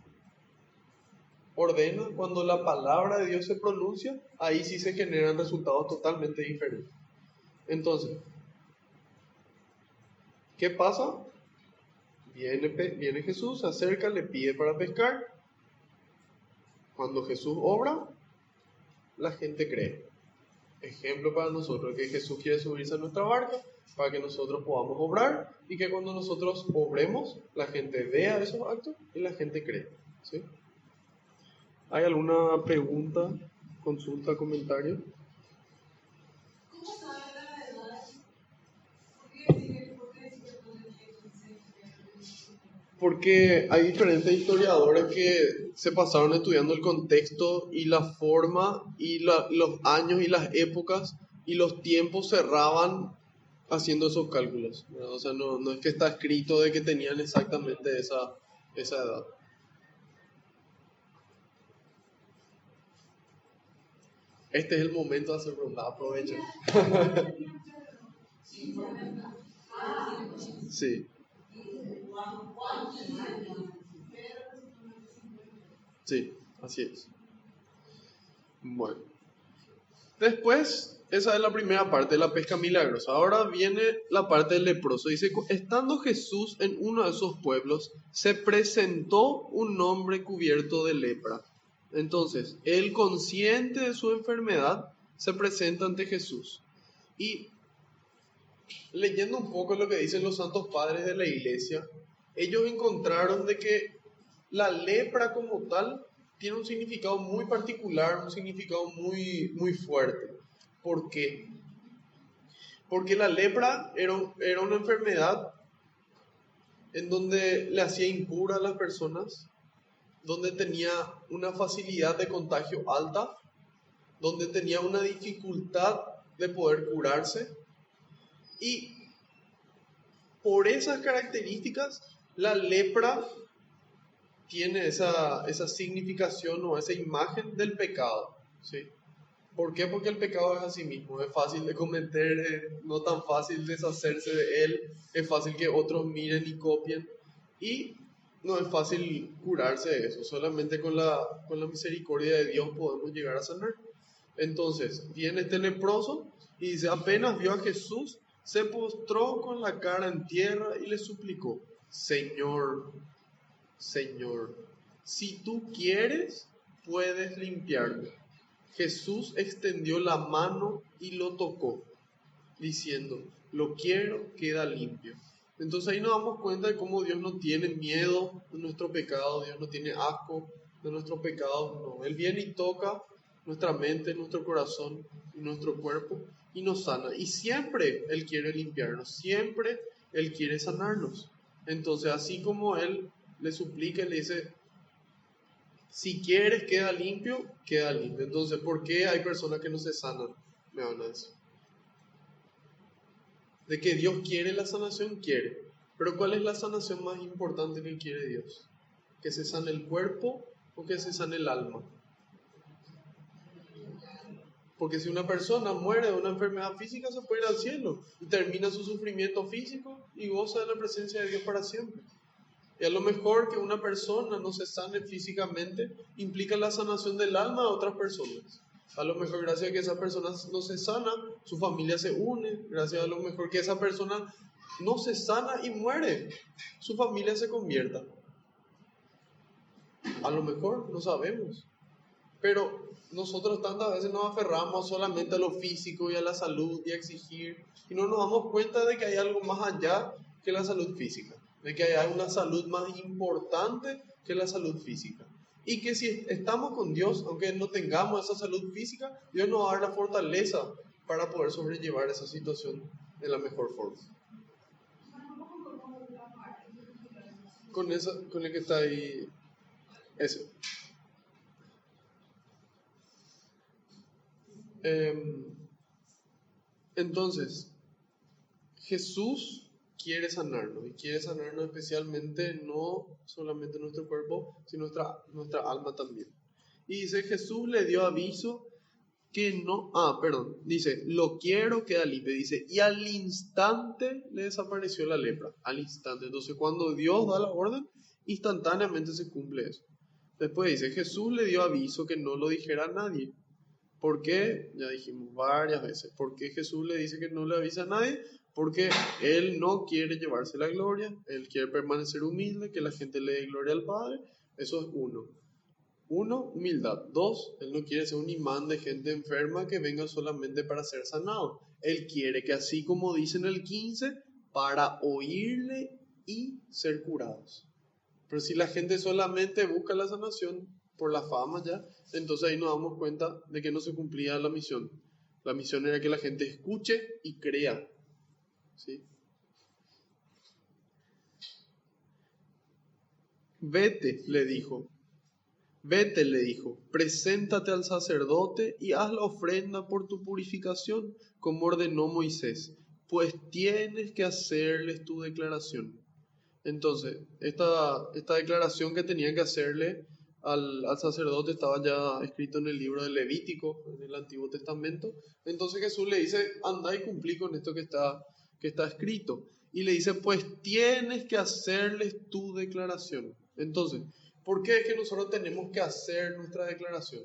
ordena, cuando la palabra de Dios se pronuncia, ahí sí se generan resultados totalmente diferentes. Entonces, ¿qué pasa? Viene Jesús, se acerca, le pide para pescar. Cuando Jesús obra, la gente cree. Ejemplo para nosotros, que Jesús quiere subirse a nuestra barca para que nosotros podamos obrar y que cuando nosotros obremos, la gente vea esos actos y la gente cree. ¿Sí? ¿Hay alguna pregunta, consulta, comentario? ¿Cómo sabe la verdad? ¿Por qué Porque hay diferentes historiadores que se pasaron estudiando el contexto y la forma y los años y las épocas y los tiempos cerraban haciendo esos cálculos, ¿verdad? O sea, no es que está escrito de que tenían exactamente esa edad. Este es el momento de hacer preguntas, aprovechen. Sí. Sí, así es. Bueno. Después, esa es la primera parte de la pesca milagrosa. Ahora viene la parte del leproso. Dice, estando Jesús en uno de esos pueblos, se presentó un hombre cubierto de lepra. Entonces, él, consciente de su enfermedad, se presenta ante Jesús. Y leyendo un poco lo que dicen los santos padres de la iglesia, ellos encontraron de que la lepra como tal tiene un significado muy particular, un significado muy, muy fuerte. ¿Por qué? Porque la lepra era una enfermedad en donde le hacía impura a las personas, donde tenía una facilidad de contagio alta, donde tenía una dificultad de poder curarse. Y por esas características, la lepra tiene esa significación o esa imagen del pecado, ¿sí? ¿Por qué? Porque el pecado es así mismo, es fácil de cometer, no tan fácil deshacerse de él, es fácil que otros miren y copien, y no es fácil curarse de eso, solamente con la misericordia de Dios podemos llegar a sanar. Entonces, viene este leproso y dice, apenas vio a Jesús, se postró con la cara en tierra y le suplicó, Señor, Señor, si tú quieres, puedes limpiarme. Jesús extendió la mano y lo tocó, diciendo, lo quiero, queda limpio. Entonces ahí nos damos cuenta de cómo Dios no tiene miedo de nuestro pecado, Dios no tiene asco de nuestros pecados, no. Él viene y toca nuestra mente, nuestro corazón y nuestro cuerpo y nos sana. Y siempre Él quiere limpiarnos, siempre Él quiere sanarnos. Entonces así como Él le suplica, le dice, si quieres queda limpio, queda limpio. Entonces, ¿por qué hay personas que no se sanan? Me van a decir. De que Dios quiere la sanación, quiere. Pero ¿cuál es la sanación más importante que quiere Dios? ¿Que se sane el cuerpo o que se sane el alma? Porque si una persona muere de una enfermedad física, se puede ir al cielo y termina su sufrimiento físico y goza de la presencia de Dios para siempre. Y a lo mejor que una persona no se sane físicamente implica la sanación del alma de otras personas. A lo mejor gracias a que esa persona no se sana, su familia se une. Gracias a lo mejor que esa persona no se sana y muere, su familia se convierta. A lo mejor, no sabemos. Pero nosotros tantas veces nos aferramos solamente a lo físico y a la salud y a exigir. Y no nos damos cuenta de que hay algo más allá que la salud física. De que hay una salud más importante que la salud física. Y que si estamos con Dios, aunque no tengamos esa salud física, Dios nos va a dar la fortaleza para poder sobrellevar esa situación de la mejor forma. Con el que está ahí, ese. Entonces, Jesús quiere sanarnos y quiere sanarnos especialmente no solamente nuestro cuerpo, sino nuestra alma también. Y dice, Jesús le dio aviso que no, dice, lo quiero, queda limpio, dice, y al instante le desapareció la lepra, al instante. Entonces cuando Dios da la orden, instantáneamente se cumple eso. Después dice, Jesús le dio aviso que no lo dijera a nadie. ¿Por qué? Ya dijimos varias veces. ¿Por qué Jesús le dice que no le avisa a nadie? Porque Él no quiere llevarse la gloria, Él quiere permanecer humilde, que la gente le dé gloria al Padre. Eso es uno. Uno, humildad. Dos, Él no quiere ser un imán de gente enferma que venga solamente para ser sanado. Él quiere que así como dice en el 15, para oírle y ser curados. Pero si la gente solamente busca la sanación por la fama ya, entonces ahí nos damos cuenta de que no se cumplía la misión. La misión era que la gente escuche y crea. ¿Sí? Vete, le dijo, preséntate al sacerdote y haz la ofrenda por tu purificación, como ordenó Moisés, pues tienes que hacerles tu declaración. Entonces, esta declaración que tenían que hacerle al sacerdote estaba ya escrito en el libro de Levítico, en el Antiguo Testamento. Entonces Jesús le dice, anda y cumplí con esto que está escrito. Y le dice, pues tienes que hacerles tu declaración. Entonces, ¿por qué es que nosotros tenemos que hacer nuestra declaración?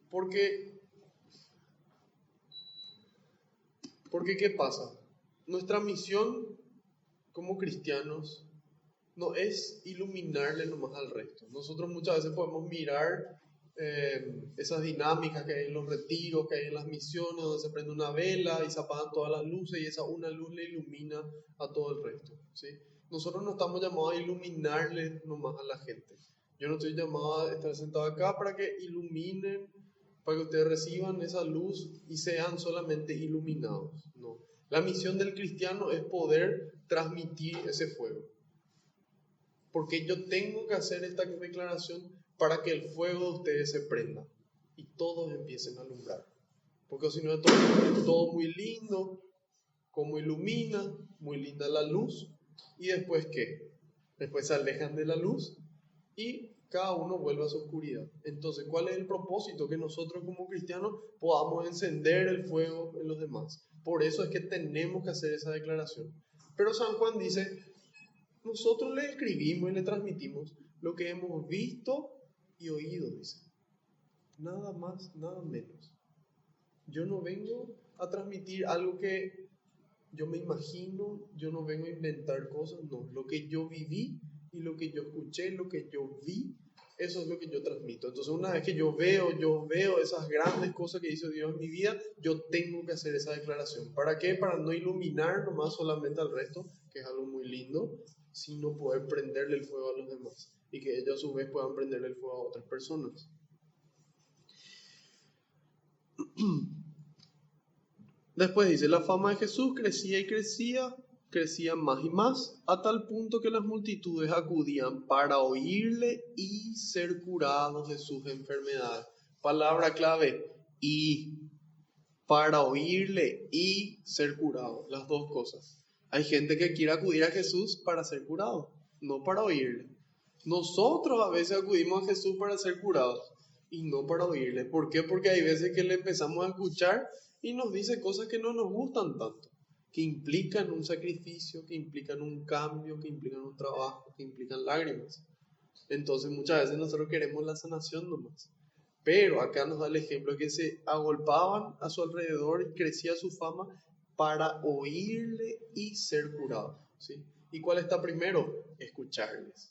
Porque ¿qué pasa? Nuestra misión como cristianos no es iluminarle nomás al resto. Nosotros muchas veces podemos mirar esas dinámicas que hay en los retiros, que hay en las misiones, donde se prende una vela y se apagan todas las luces y esa una luz le ilumina a todo el resto. ¿Sí? Nosotros no estamos llamados a iluminarle nomás a la gente. Yo no estoy llamado a estar sentado acá para que iluminen, para que ustedes reciban esa luz y sean solamente iluminados. No. La misión del cristiano es poder transmitir ese fuego. Porque yo tengo que hacer esta declaración para que el fuego de ustedes se prenda y todos empiecen a alumbrar. Porque si no es todo muy lindo, como ilumina, muy linda la luz, y después ¿qué? Después se alejan de la luz y cada uno vuelve a su oscuridad. Entonces, ¿cuál es el propósito? Que nosotros como cristianos podamos encender el fuego en los demás. Por eso es que tenemos que hacer esa declaración. Pero San Juan dice, nosotros le escribimos y le transmitimos lo que hemos visto y oído, dice. Nada más, nada menos. Yo no vengo a transmitir algo que yo me imagino, yo no vengo a inventar cosas, no. Lo que yo viví y lo que yo escuché, lo que yo vi, Eso es lo que yo transmito. Entonces, una vez que yo veo esas grandes cosas que hizo Dios en mi vida, yo tengo que hacer esa declaración. ¿Para qué? Para no iluminar nomás solamente al resto, que es algo muy lindo, sino poder prenderle el fuego a los demás y que ellos a su vez puedan prenderle el fuego a otras personas. Después dice, la fama de Jesús crecía y crecía más y más, a tal punto que las multitudes acudían para oírle y ser curados de sus enfermedades. Palabra clave, y para oírle y ser curados, las dos cosas. Hay gente que quiere acudir a Jesús para ser curado, no para oírle. Nosotros a veces acudimos a Jesús para ser curados y no para oírle. ¿Por qué? Porque hay veces que le empezamos a escuchar y nos dice cosas que no nos gustan tanto, que implican un sacrificio, que implican un cambio, que implican un trabajo, que implican lágrimas. Entonces muchas veces nosotros queremos la sanación nomás. Pero acá nos da el ejemplo que se agolpaban a su alrededor y crecía su fama para oírle y ser curados, ¿sí? ¿Y cuál está primero? Escucharles.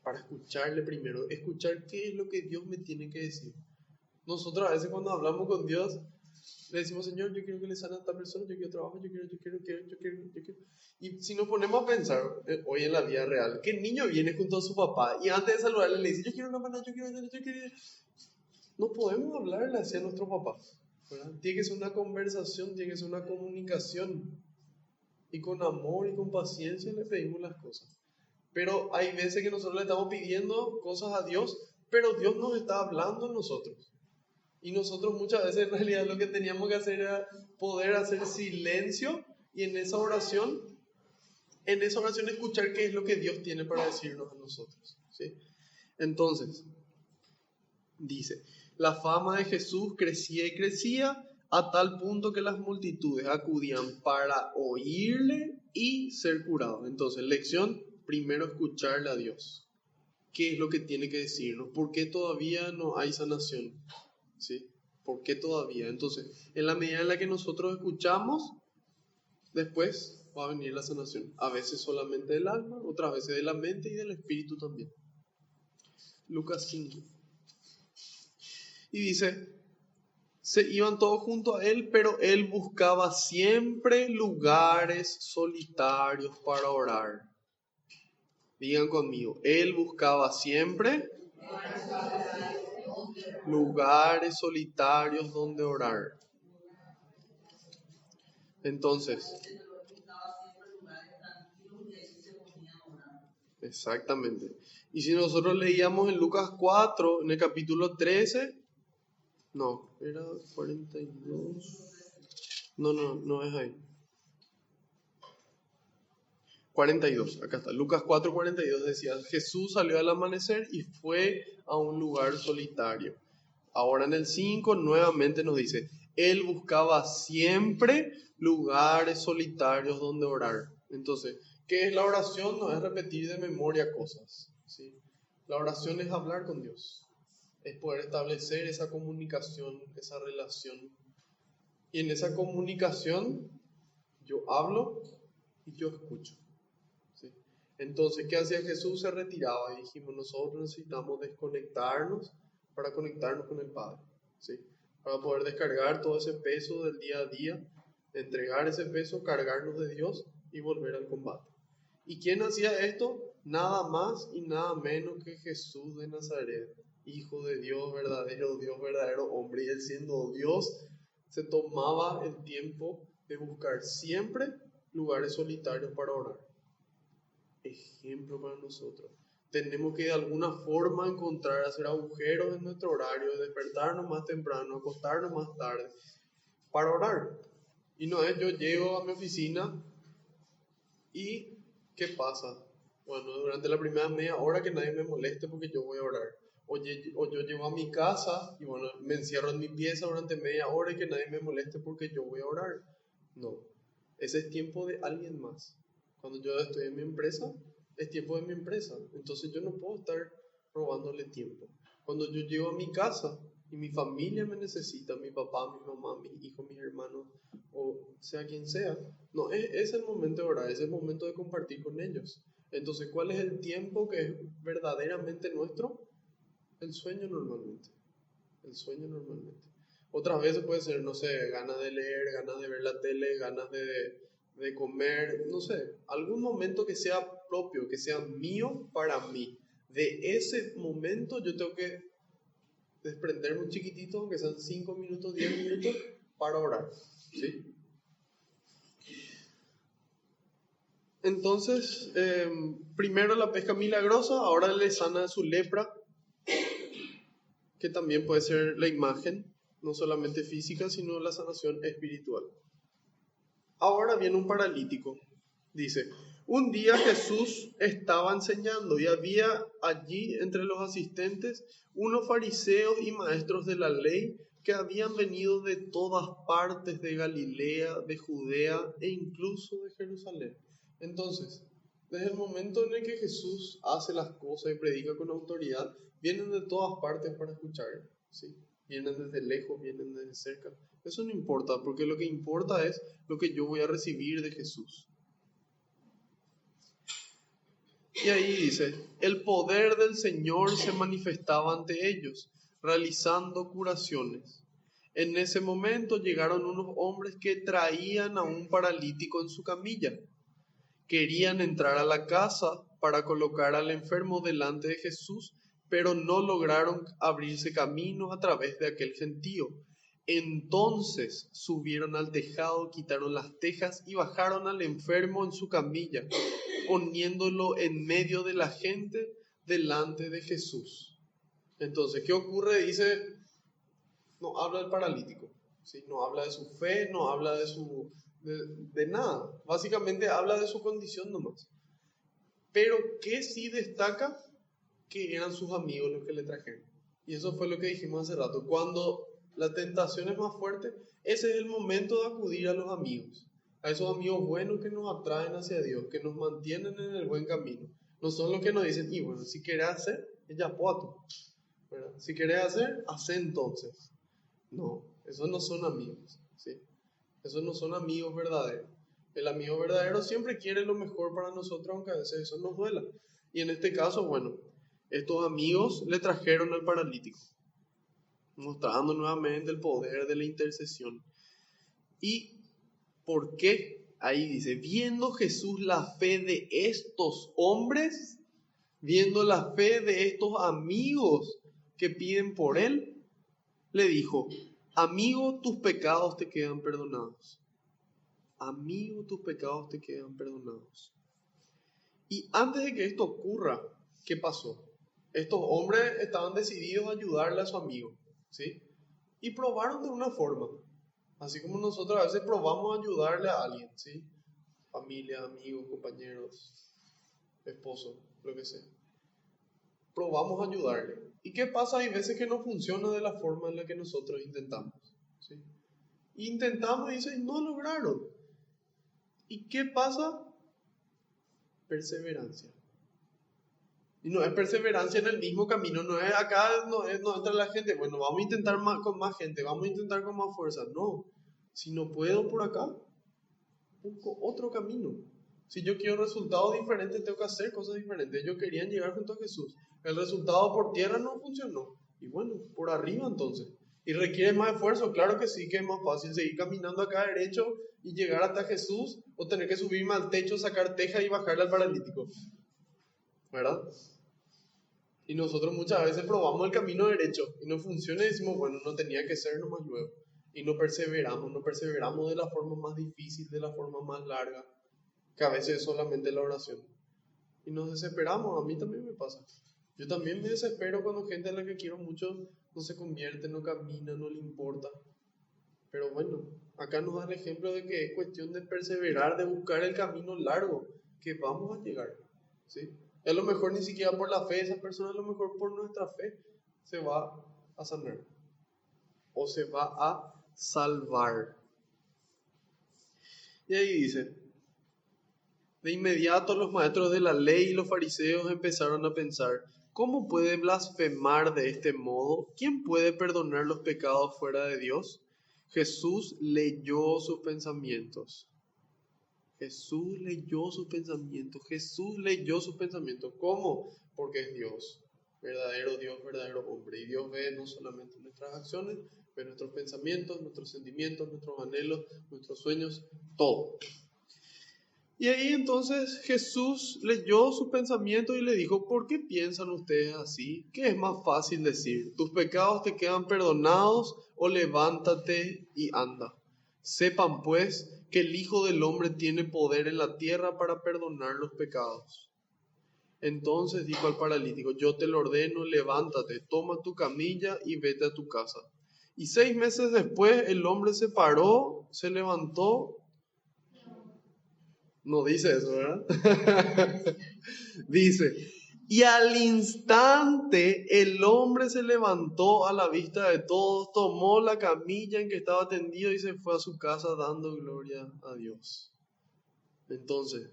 Para escucharle primero, escuchar qué es lo que Dios me tiene que decir. Nosotros a veces cuando hablamos con Dios, le decimos, Señor, yo quiero que le sane a esta persona, yo quiero trabajo, yo quiero. Y si nos ponemos a pensar hoy en la vida real, que el niño viene junto a su papá y antes de saludarle le dice, yo quiero una banana, yo quiero. No podemos hablarle así a nuestro papá, ¿verdad? Tiene que ser una conversación, tiene que ser una comunicación. Y con amor y con paciencia le pedimos las cosas. Pero hay veces que nosotros le estamos pidiendo cosas a Dios, pero Dios nos está hablando a nosotros. Y nosotros muchas veces en realidad lo que teníamos que hacer era poder hacer silencio y en esa oración escuchar qué es lo que Dios tiene para decirnos a nosotros, ¿sí? Entonces, dice, la fama de Jesús crecía y crecía a tal punto que las multitudes acudían para oírle y ser curados. Entonces, lección, primero escucharle a Dios. ¿Qué es lo que tiene que decirnos? ¿Por qué todavía no hay sanación? ¿Sí? ¿Por qué todavía? Entonces, en la medida en la que nosotros escuchamos, después va a venir la sanación. A veces solamente del alma, otras veces de la mente y del espíritu también. Lucas 5. Y dice, se iban todos junto a él, pero él buscaba siempre lugares solitarios para orar. Digan conmigo, él buscaba siempre lugares solitarios donde orar. Entonces, exactamente. Y si nosotros leíamos en Lucas 4, en el capítulo 13, no, era 42. No es ahí. 42, acá está. Lucas 4, 42 decía, Jesús salió al amanecer y fue a un lugar solitario. Ahora en el 5 nuevamente nos dice, él buscaba siempre lugares solitarios donde orar. Entonces, ¿qué es la oración? No es repetir de memoria cosas, ¿sí? La oración es hablar con Dios, es poder establecer esa comunicación, esa relación. Y en esa comunicación yo hablo y yo escucho. Entonces, ¿qué hacía Jesús? Se retiraba y dijimos, nosotros necesitamos desconectarnos para conectarnos con el Padre, ¿sí? Para poder descargar todo ese peso del día a día, entregar ese peso, cargarnos de Dios y volver al combate. ¿Y quién hacía esto? Nada más y nada menos que Jesús de Nazaret, Hijo de Dios verdadero hombre. Y él siendo Dios, se tomaba el tiempo de buscar siempre lugares solitarios para orar. Ejemplo para nosotros. Tenemos que de alguna forma encontrar, hacer agujeros en nuestro horario, despertarnos más temprano, acostarnos más tarde, para orar. Y no es yo llego a mi oficina y ¿qué pasa? Bueno, durante la primera media hora que nadie me moleste porque yo voy a orar. O yo llego a mi casa y bueno, me encierro en mi pieza durante media hora y que nadie me moleste porque yo voy a orar. No, ese es tiempo de alguien más. Cuando yo estoy en mi empresa, es tiempo de mi empresa. Entonces yo no puedo estar robándole tiempo. Cuando yo llego a mi casa y mi familia me necesita, mi papá, mi mamá, mis hijos, mis hermanos, o sea quien sea, no, es el momento de orar, es el momento de compartir con ellos. Entonces, ¿cuál es el tiempo que es verdaderamente nuestro? El sueño normalmente. El sueño normalmente. Otras veces puede ser, no sé, ganas de leer, ganas de ver la tele, ganas de comer, no sé, algún momento que sea propio, que sea mío para mí. De ese momento yo tengo que desprenderme un chiquitito, aunque sean 5 minutos, 10 minutos, para orar. ¿Sí? Entonces, primero la pesca milagrosa, ahora le sana de su lepra, que también puede ser la imagen, no solamente física, sino la sanación espiritual. Ahora viene un paralítico. Dice, un día Jesús estaba enseñando y había allí entre los asistentes unos fariseos y maestros de la ley que habían venido de todas partes de Galilea, de Judea e incluso de Jerusalén. Entonces, desde el momento en el que Jesús hace las cosas y predica con autoridad, vienen de todas partes para escuchar, ¿sí? Vienen desde lejos, vienen desde cerca. Eso no importa, porque lo que importa es lo que yo voy a recibir de Jesús. Y ahí dice, el poder del Señor se manifestaba ante ellos, realizando curaciones. En ese momento llegaron unos hombres que traían a un paralítico en su camilla. Querían entrar a la casa para colocar al enfermo delante de Jesús, pero no lograron abrirse camino a través de aquel gentío. Entonces subieron al tejado, quitaron las tejas y bajaron al enfermo en su camilla, poniéndolo en medio de la gente delante de Jesús. Entonces, ¿qué ocurre? Dice, no habla del paralítico, ¿sí? No habla de su fe, no habla de nada. Básicamente habla de su condición nomás. Pero que sí destaca que eran sus amigos los que le trajeron. Y eso fue lo que dijimos hace rato. Cuando la tentación es más fuerte, ese es el momento de acudir a los amigos. A esos amigos buenos que nos atraen hacia Dios, que nos mantienen en el buen camino. No son los que nos dicen, y bueno, si querés hacer, ya puedo. Si querés hacer, hacé entonces. No, esos no son amigos, ¿sí? Esos no son amigos verdaderos. El amigo verdadero siempre quiere lo mejor para nosotros, aunque a veces eso nos duela. Y en este caso, bueno, estos amigos le trajeron al paralítico, mostrando nuevamente el poder de la intercesión. ¿Y por qué? Ahí dice, viendo Jesús la fe de estos hombres, viendo la fe de estos amigos que piden por él, le dijo, amigo, tus pecados te quedan perdonados. Amigo, tus pecados te quedan perdonados. Y antes de que esto ocurra, ¿qué pasó? Estos hombres estaban decididos a ayudarle a su amigo, ¿sí? Y probaron de una forma, así como nosotros a veces probamos a ayudarle a alguien, ¿sí? Familia, amigos, compañeros, esposo, lo que sea. Probamos a ayudarle. ¿Y qué pasa? Hay veces que no funciona de la forma en la que nosotros intentamos, ¿sí? Intentamos y dicen, no lograron. ¿Y qué pasa? Perseverancia. Y no es perseverancia en el mismo camino, no es acá, no entra la gente, bueno, vamos a intentar más, con más gente, vamos a intentar con más fuerza. No, si no puedo por acá, busco otro camino. Si yo quiero resultados diferentes, tengo que hacer cosas diferentes. Ellos querían llegar junto a Jesús. El resultado por tierra no funcionó. Y bueno, por arriba entonces. ¿Y requiere más esfuerzo? Claro que sí, que es más fácil seguir caminando acá derecho y llegar hasta Jesús, o tener que subirme al techo, sacar teja y bajarle al paralítico. ¿Verdad? Y nosotros muchas veces probamos el camino derecho y no funciona y decimos, bueno, no tenía que ser nomás luego. Y no perseveramos de la forma más difícil, de la forma más larga, que a veces es solamente la oración. Y nos desesperamos, a mí también me pasa. Yo también me desespero cuando gente a la que quiero mucho no se convierte, no camina, no le importa. Pero bueno, acá nos da el ejemplo de que es cuestión de perseverar, de buscar el camino largo, que vamos a llegar, ¿sí? A lo mejor ni siquiera por la fe de esa persona, a lo mejor por nuestra fe se va a sanar o se va a salvar. Y ahí dice, de inmediato los maestros de la ley y los fariseos empezaron a pensar, ¿cómo puede blasfemar de este modo? ¿Quién puede perdonar los pecados fuera de Dios? Jesús leyó sus pensamientos. Jesús leyó sus pensamientos. Jesús leyó sus pensamientos. ¿Cómo? Porque es Dios. verdadero Dios, verdadero hombre. Y Dios ve no solamente nuestras acciones, ve nuestros pensamientos, nuestros sentimientos, nuestros anhelos, nuestros sueños, todo. Y ahí entonces Jesús leyó sus pensamientos y le dijo, ¿por qué piensan ustedes así? ¿Qué es más fácil decir? ¿Tus pecados te quedan perdonados o levántate y anda? Sepan pues que el Hijo del Hombre tiene poder en la tierra para perdonar los pecados. Entonces dijo al paralítico, yo te lo ordeno, levántate, toma tu camilla y vete a tu casa. Y 6 meses después el hombre se paró, se levantó. No dice eso, ¿verdad? Dice, y al instante el hombre se levantó a la vista de todos, tomó la camilla en que estaba tendido y se fue a su casa dando gloria a Dios. Entonces,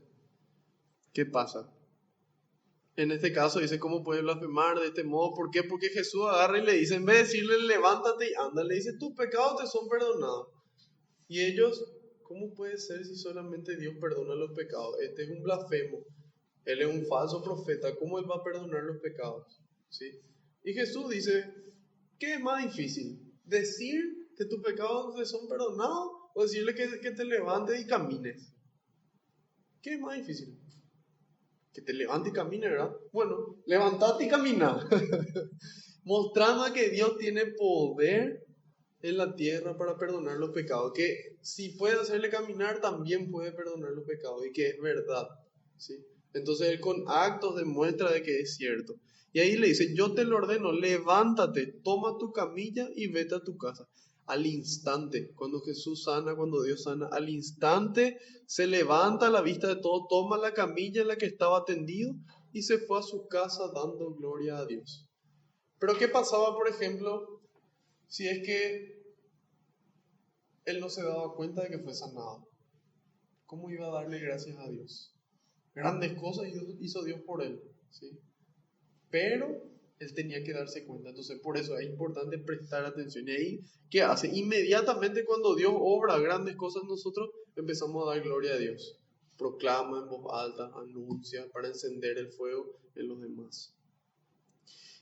¿qué pasa? En este caso dice, ¿cómo puede blasfemar de este modo? ¿Por qué? Porque Jesús agarra y le dice, en vez de decirle, levántate y anda, le dice, tus pecados te son perdonados. Y ellos, ¿cómo puede ser si solamente Dios perdona los pecados? Este es un blasfemo. Él es un falso profeta. ¿Cómo él va a perdonar los pecados? ¿Sí? Y Jesús dice, ¿qué es más difícil? ¿Decir que tus pecados te son perdonados o decirle que te levantes y camines? ¿Qué es más difícil? Que te levantes y camines, ¿verdad? Bueno, levantate y camina. Mostrando que Dios tiene poder en la tierra para perdonar los pecados. Que si puede hacerle caminar, también puede perdonar los pecados. Y que es verdad. ¿Sí? Entonces él con actos demuestra de que es cierto. Y ahí le dice, yo te lo ordeno, levántate, toma tu camilla y vete a tu casa. Al instante, cuando Jesús sana, cuando Dios sana, al instante se levanta a la vista de todo, toma la camilla en la que estaba tendido y se fue a su casa dando gloria a Dios. Pero ¿qué pasaba, por ejemplo, si es que él no se daba cuenta de que fue sanado? ¿Cómo iba a darle gracias a Dios? Grandes cosas hizo Dios por él, ¿sí? Pero él tenía que darse cuenta. Entonces, por eso es importante prestar atención. Y ahí, ¿qué hace? Inmediatamente cuando Dios obra grandes cosas, nosotros empezamos a dar gloria a Dios. Proclama en voz alta, anuncia para encender el fuego en los demás.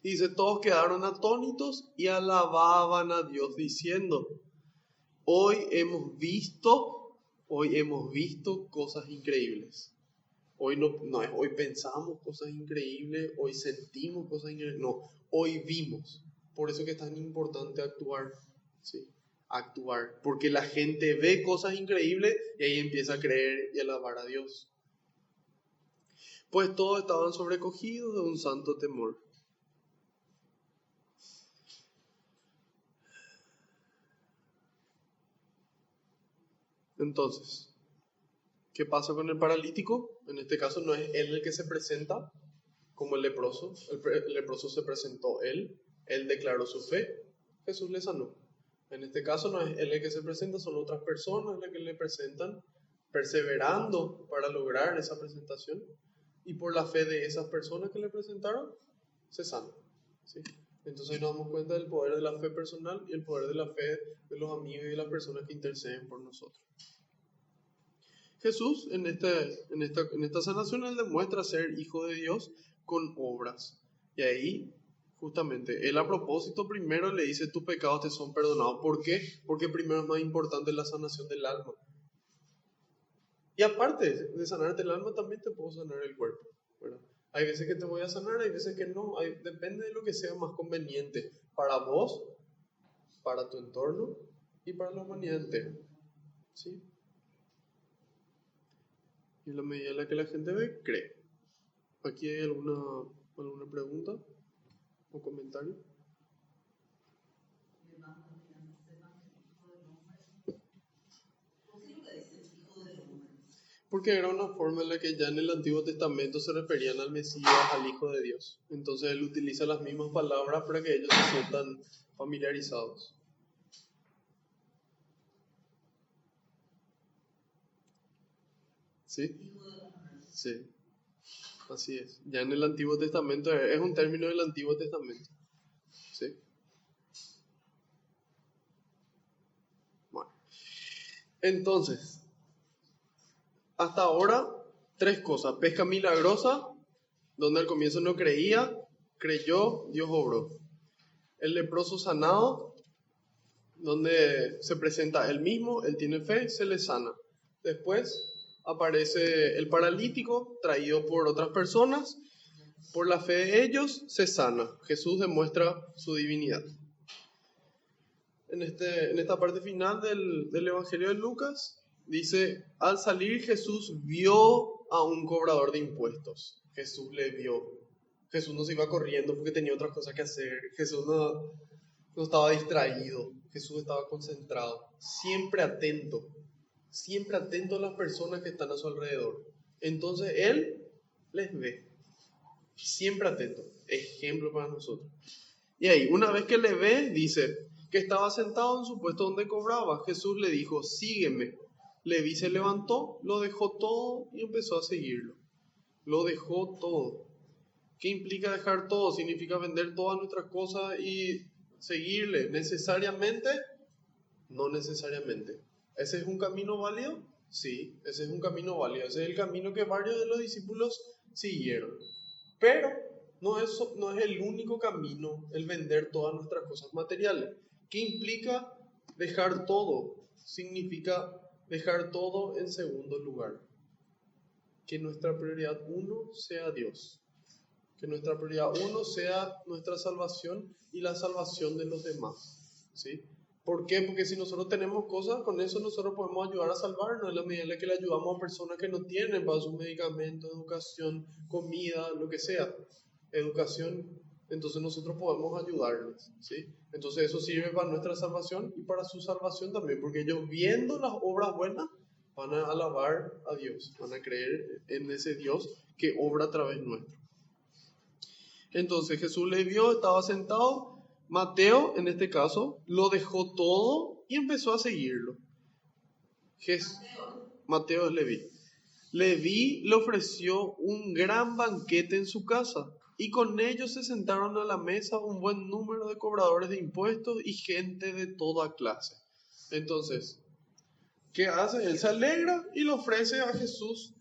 Y dice, todos quedaron atónitos y alababan a Dios diciendo, hoy hemos visto cosas increíbles. Hoy no es hoy pensamos cosas increíbles, hoy sentimos cosas increíbles, no, hoy vimos. Por eso que es tan importante actuar, ¿sí? Actuar, porque la gente ve cosas increíbles y ahí empieza a creer y alabar a Dios. Pues todos estaban sobrecogidos de un santo temor. Entonces, ¿qué pasa con el paralítico? En este caso no es él el que se presenta como el leproso. El leproso se presentó él declaró su fe, Jesús le sanó. En este caso no es él el que se presenta, son otras personas las que le presentan, perseverando para lograr esa presentación. Y por la fe de esas personas que le presentaron, se sana, ¿sí? Entonces nos damos cuenta del poder de la fe personal y el poder de la fe de los amigos y de las personas que interceden por nosotros. Jesús en esta sanación él demuestra ser hijo de Dios con obras. Y ahí justamente él a propósito primero le dice tus pecados te son perdonados. ¿Por qué? Porque primero es más importante la sanación del alma. Y aparte de sanarte el alma también te puedo sanar el cuerpo, ¿verdad? Hay veces que te voy a sanar, hay veces que no. Depende de lo que sea más conveniente para vos, para tu entorno y para la humanidad entera, ¿sí? Y en la medida en la que la gente ve, cree. ¿Aquí hay alguna pregunta o comentario? Porque era una forma en la que ya en el Antiguo Testamento se referían al Mesías, al Hijo de Dios. Entonces él utiliza las mismas palabras para que ellos se sientan familiarizados. ¿Sí? Sí. Así es. Ya en el Antiguo Testamento es un término del Antiguo Testamento. ¿Sí? Bueno. Entonces, hasta ahora, 3 cosas. Pesca milagrosa, donde al comienzo no creía, creyó, Dios obró. El leproso sanado, donde se presenta él mismo, él tiene fe, se le sana. Después aparece el paralítico, traído por otras personas. Por la fe de ellos se sana. Jesús demuestra su divinidad. En esta parte final del Evangelio de Lucas, dice, al salir Jesús vio a un cobrador de impuestos. Jesús le vio. Jesús no se iba corriendo porque tenía otras cosas que hacer. Jesús no estaba distraído. Jesús estaba concentrado. Siempre atento a las personas que están a su alrededor. Entonces Él les ve. Siempre atento. Ejemplo para nosotros. Y ahí, una vez que le ve, dice que estaba sentado en su puesto donde cobraba. Jesús le dijo, sígueme. Leví se levantó, lo dejó todo y empezó a seguirlo. Lo dejó todo. ¿Qué implica dejar todo? Significa vender todas nuestras cosas y seguirle. ¿Necesariamente? No necesariamente. ¿Ese es un camino válido? Sí, ese es un camino válido. Ese es el camino que varios de los discípulos siguieron. Pero no es el único camino el vender todas nuestras cosas materiales. ¿Qué implica dejar todo? Significa dejar todo en segundo lugar. Que nuestra prioridad uno sea Dios. Que nuestra prioridad uno sea nuestra salvación y la salvación de los demás. ¿Sí? ¿Por qué? Porque si nosotros tenemos cosas, con eso nosotros podemos ayudar a salvarnos en la medida en la que le ayudamos a personas que no tienen para sus medicamentos, educación, comida, lo que sea. Educación, entonces nosotros podemos ayudarles, ¿sí? Entonces eso sirve para nuestra salvación y para su salvación también, porque ellos viendo las obras buenas van a alabar a Dios, van a creer en ese Dios que obra a través nuestro. Entonces Jesús le vio, estaba sentado. Mateo, en este caso, lo dejó todo y empezó a seguirlo. Mateo es Leví. Leví le ofreció un gran banquete en su casa y con ellos se sentaron a la mesa un buen número de cobradores de impuestos y gente de toda clase. Entonces, ¿qué hace? Él se alegra y le ofrece a Jesús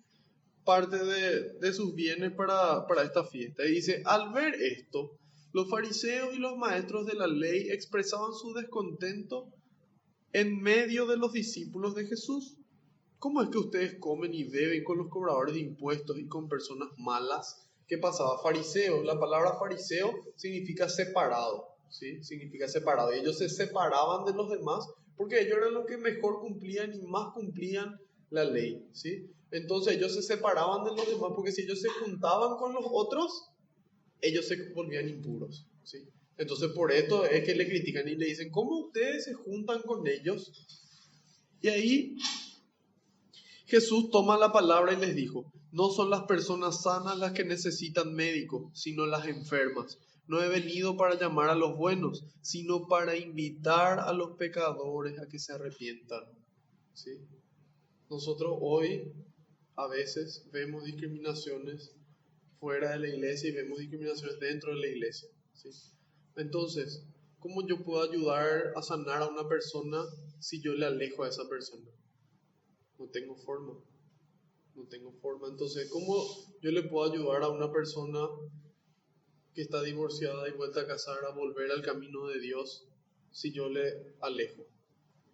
parte de sus bienes para esta fiesta. Y dice, al ver esto, los fariseos y los maestros de la ley expresaban su descontento en medio de los discípulos de Jesús. ¿Cómo es que ustedes comen y beben con los cobradores de impuestos y con personas malas? ¿Qué pasaba? Fariseo, la palabra fariseo significa separado, ¿sí? Significa separado. Y ellos se separaban de los demás porque ellos eran los que mejor cumplían y más cumplían la ley, ¿sí? Entonces ellos se separaban de los demás porque si ellos se juntaban con los otros, ellos se volvían impuros, ¿sí? Entonces por esto es que le critican y le dicen, ¿cómo ustedes se juntan con ellos? Y ahí Jesús toma la palabra y les dijo, no son las personas sanas las que necesitan médico, sino las enfermas. No he venido para llamar a los buenos, sino para invitar a los pecadores a que se arrepientan. ¿Sí? Nosotros hoy a veces vemos discriminaciones fuera de la iglesia y vemos discriminaciones dentro de la iglesia. ¿Sí? Entonces, ¿cómo yo puedo ayudar a sanar a una persona si yo le alejo a esa persona? No tengo forma. Entonces, ¿cómo yo le puedo ayudar a una persona que está divorciada y vuelta a casar a volver al camino de Dios si yo le alejo?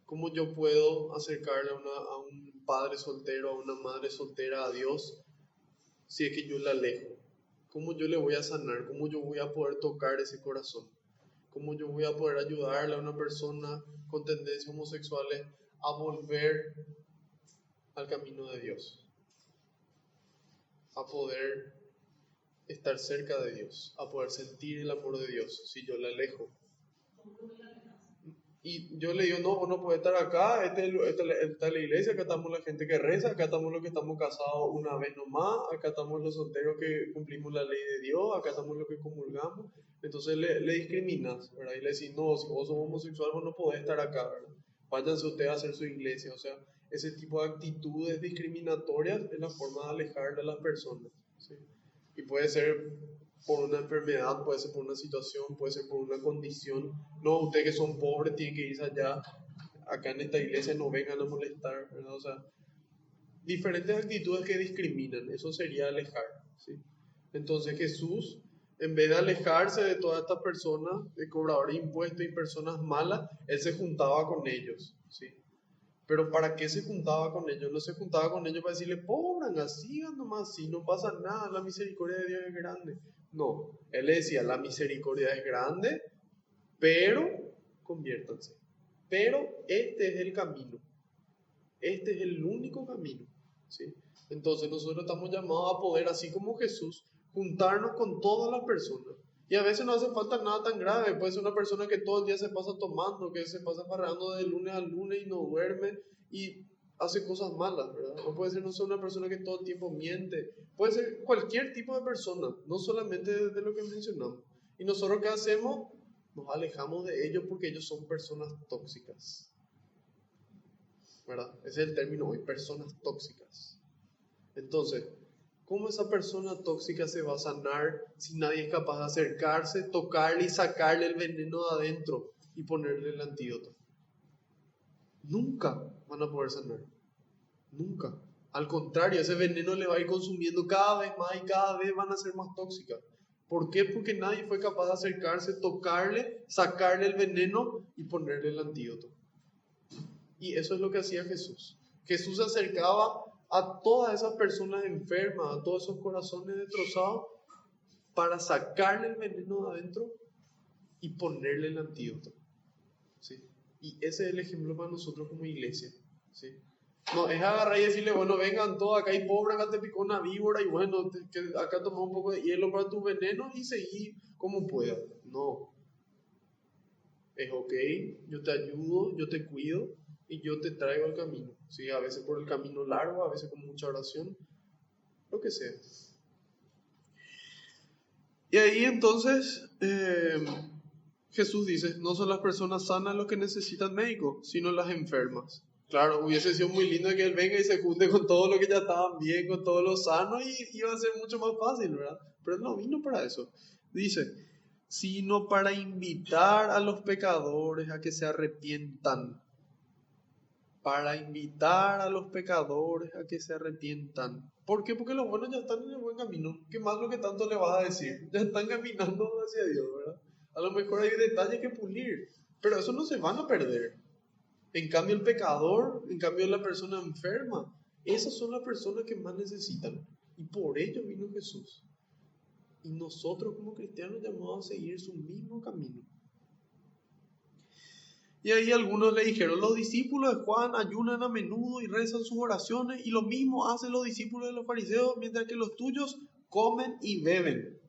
¿Cómo yo puedo acercarle a un padre soltero, a una madre soltera a Dios si es que yo le alejo? ¿Cómo yo le voy a sanar? ¿Cómo yo voy a poder tocar ese corazón? ¿Cómo yo voy a poder ayudarle a una persona con tendencias homosexuales a volver al camino de Dios? A poder estar cerca de Dios, a poder sentir el amor de Dios si yo le alejo. Y yo le digo, no, vos no podés estar acá, esta es la iglesia, acá estamos la gente que reza, acá estamos los que estamos casados una vez nomás, acá estamos los solteros que cumplimos la ley de Dios, acá estamos los que comulgamos. Entonces le discriminas, ¿verdad? Y le decís, no, si vos sos homosexual, vos no podés estar acá, ¿verdad? Váyanse ustedes a hacer su iglesia. O sea, ese tipo de actitudes discriminatorias es la forma de alejar de las personas, ¿sí? Y puede ser por una enfermedad, puede ser por una situación, puede ser por una condición. No, ustedes que son pobres tienen que irse allá, acá en esta iglesia no vengan a molestar, ¿verdad? O sea, diferentes actitudes que discriminan, eso sería alejar, ¿sí? Entonces Jesús En vez de alejarse de todas estas personas, de cobradores de impuestos y personas malas, él se juntaba con ellos, ¿sí? Pero ¿para qué se juntaba con ellos? No se juntaba con ellos para decirle, pobran, sigan nomás, si no pasa nada, la misericordia de Dios es grande. No, él le decía, la misericordia es grande, pero conviértanse. Pero este es el camino. Este es el único camino, ¿sí? Entonces nosotros estamos llamados a poder, así como Jesús, juntarnos con todas las personas. Y a veces no hace falta nada tan grave. Puede ser una persona que todo el día se pasa tomando, que se pasa farreando de lunes a lunes y no duerme y hace cosas malas, ¿verdad? O puede ser no solo una persona que todo el tiempo miente. Puede ser cualquier tipo de persona, no solamente de lo que mencionamos. Y nosotros, ¿qué hacemos? Nos alejamos de ellos porque ellos son personas tóxicas, ¿verdad? Ese es el término hoy, personas tóxicas. Entonces, ¿cómo esa persona tóxica se va a sanar si nadie es capaz de acercarse, tocarle y sacarle el veneno de adentro y ponerle el antídoto? Nunca van a poder sanar. Nunca. Al contrario, ese veneno le va a ir consumiendo cada vez más y cada vez van a ser más tóxicas. ¿Por qué? Porque nadie fue capaz de acercarse, tocarle, sacarle el veneno y ponerle el antídoto. Y eso es lo que hacía Jesús. Jesús se acercaba a todas esas personas enfermas, a todos esos corazones destrozados, para sacarle el veneno de adentro y ponerle el antídoto, ¿sí? Y ese es el ejemplo para nosotros como iglesia, ¿sí? No es agarrar y decirle, bueno, vengan todos, acá hay pobre, acá te picó una víbora y bueno, acá toma un poco de hielo para tu veneno y seguí como puedas. No. Es ok, yo te ayudo, yo te cuido y yo te traigo al camino. ¿Sí? A veces por el camino largo, a veces con mucha oración, lo que sea. Y ahí entonces Jesús dice, no son las personas sanas los que necesitan médico, sino las enfermas. Claro, hubiese sido muy lindo que Él venga y se junte con todo lo que ya estaban bien, con todos los sanos y iba a ser mucho más fácil, ¿verdad? Pero Él no vino para eso. Dice, sino para invitar a los pecadores a que se arrepientan. Para invitar a los pecadores a que se arrepientan. ¿Por qué? Porque los buenos ya están en el buen camino. ¿Qué más lo que tanto le vas a decir? Ya están caminando hacia Dios, ¿verdad? A lo mejor hay detalles que pulir, pero eso no se van a perder. En cambio el pecador, en cambio la persona enferma, esas son las personas que más necesitan. Y por ello vino Jesús. Y nosotros como cristianos llamados a seguir su mismo camino. Y ahí algunos le dijeron, los discípulos de Juan ayunan a menudo y rezan sus oraciones y lo mismo hacen los discípulos de los fariseos, mientras que los tuyos comen y beben.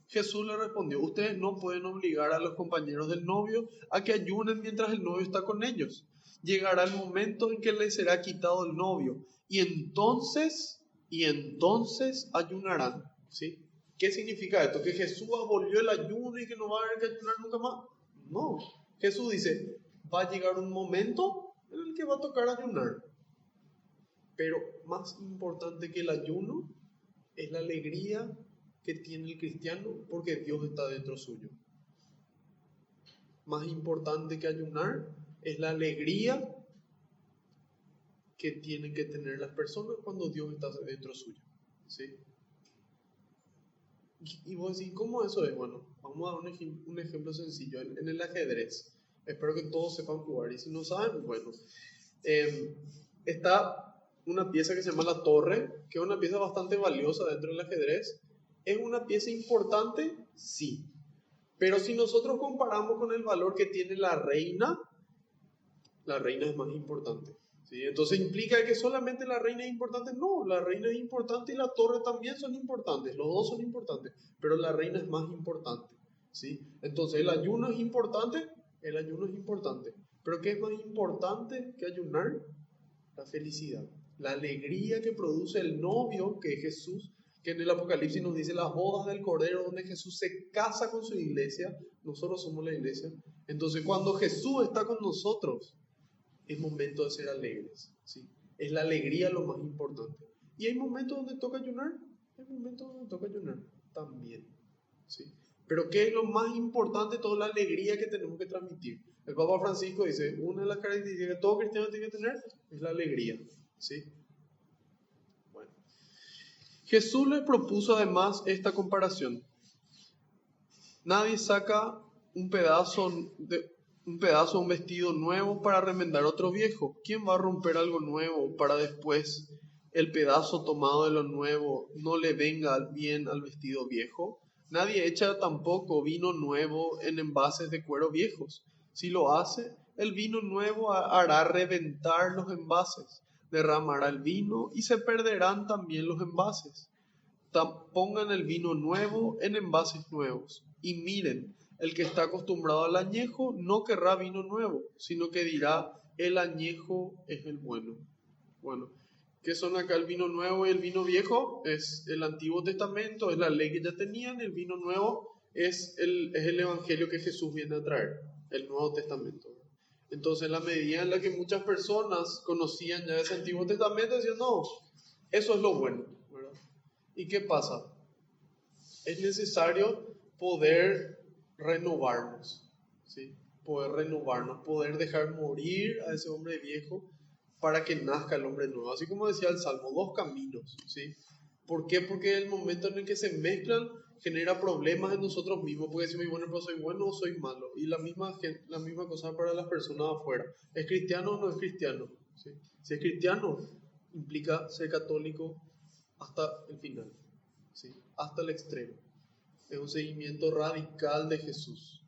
Jesús le respondió, ustedes no pueden obligar a los compañeros del novio a que ayunen mientras el novio está con ellos. Llegará el momento en que les será quitado el novio y entonces ayunarán. ¿Sí? ¿Qué significa esto? ¿Que Jesús abolió el ayuno y que no va a haber que ayunar nunca más? No. Jesús dice, va a llegar un momento en el que va a tocar ayunar. Pero más importante que el ayuno es la alegría que tiene el cristiano porque Dios está dentro suyo. Más importante que ayunar es la alegría que tienen que tener las personas cuando Dios está dentro suyo. ¿Sí? Y vos decís, ¿cómo eso es? Bueno, vamos a dar un ejemplo sencillo. En el ajedrez, espero que todos sepan jugar. Y si no saben, bueno, está una pieza que se llama la torre, que es una pieza bastante valiosa dentro del ajedrez. ¿Es una pieza importante? Sí. Pero si nosotros comparamos con el valor que tiene la reina es más importante. ¿Sí? Entonces implica que solamente la reina es importante. No, la reina es importante y la torre también son importantes. Los dos son importantes, pero la reina es más importante. ¿Sí? Entonces el ayuno es importante. Pero ¿qué es más importante que ayunar? La felicidad, la alegría que produce el novio, que es Jesús, que en el Apocalipsis nos dice las bodas del Cordero, donde Jesús se casa con su iglesia. Nosotros somos la iglesia. Entonces cuando Jesús está con nosotros, es momento de ser alegres, ¿sí? Es la alegría lo más importante. Y hay momentos donde toca ayunar, también, ¿sí? Pero ¿qué es lo más importante de toda la alegría que tenemos que transmitir? El Papa Francisco dice, una de las características que todo cristiano tiene que tener es la alegría, ¿sí? Bueno, Jesús les propuso además esta comparación. Nadie saca un pedazo un vestido nuevo para remendar otro viejo. ¿Quién va a romper algo nuevo para después el pedazo tomado de lo nuevo no le venga bien al vestido viejo? Nadie echa tampoco vino nuevo en envases de cuero viejos. Si lo hace, el vino nuevo hará reventar los envases, derramará el vino y se perderán también los envases. Pongan el vino nuevo en envases nuevos. Y miren, el que está acostumbrado al añejo no querrá vino nuevo, sino que dirá, el añejo es el bueno. Bueno, ¿qué son acá el vino nuevo y el vino viejo? Es el Antiguo Testamento, es la ley que ya tenían. El vino nuevo es el evangelio que Jesús viene a traer, el Nuevo Testamento. Entonces, la medida en la que muchas personas conocían ya ese Antiguo Testamento, decían, no, eso es lo bueno, ¿verdad? ¿Y qué pasa? Es necesario poder renovarnos, ¿sí? Poder renovarnos, poder dejar morir a ese hombre viejo para que nazca el hombre nuevo. Así como decía el Salmo, dos caminos, ¿sí? ¿Por qué? Porque el momento en el que se mezclan genera problemas en nosotros mismos, porque decimos, bueno, pero soy bueno o soy malo. Y la misma cosa para las personas afuera. ¿Es cristiano o no es cristiano? ¿Sí? Si es cristiano, implica ser católico hasta el final, ¿sí? Hasta el extremo. Es un seguimiento radical de Jesús,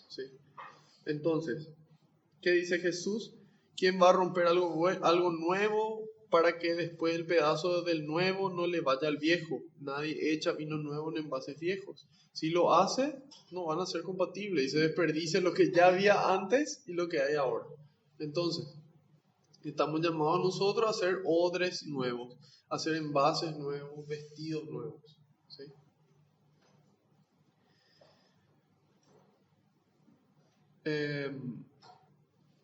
¿sí? Entonces, ¿qué dice Jesús? ¿Quién va a romper algo nuevo para que después el pedazo del nuevo no le vaya al viejo? Nadie echa vino nuevo en envases viejos. Si lo hace, no van a ser compatibles y se desperdicia lo que ya había antes y lo que hay ahora. Entonces, estamos llamados nosotros a hacer odres nuevos, a hacer envases nuevos, vestidos nuevos, ¿sí?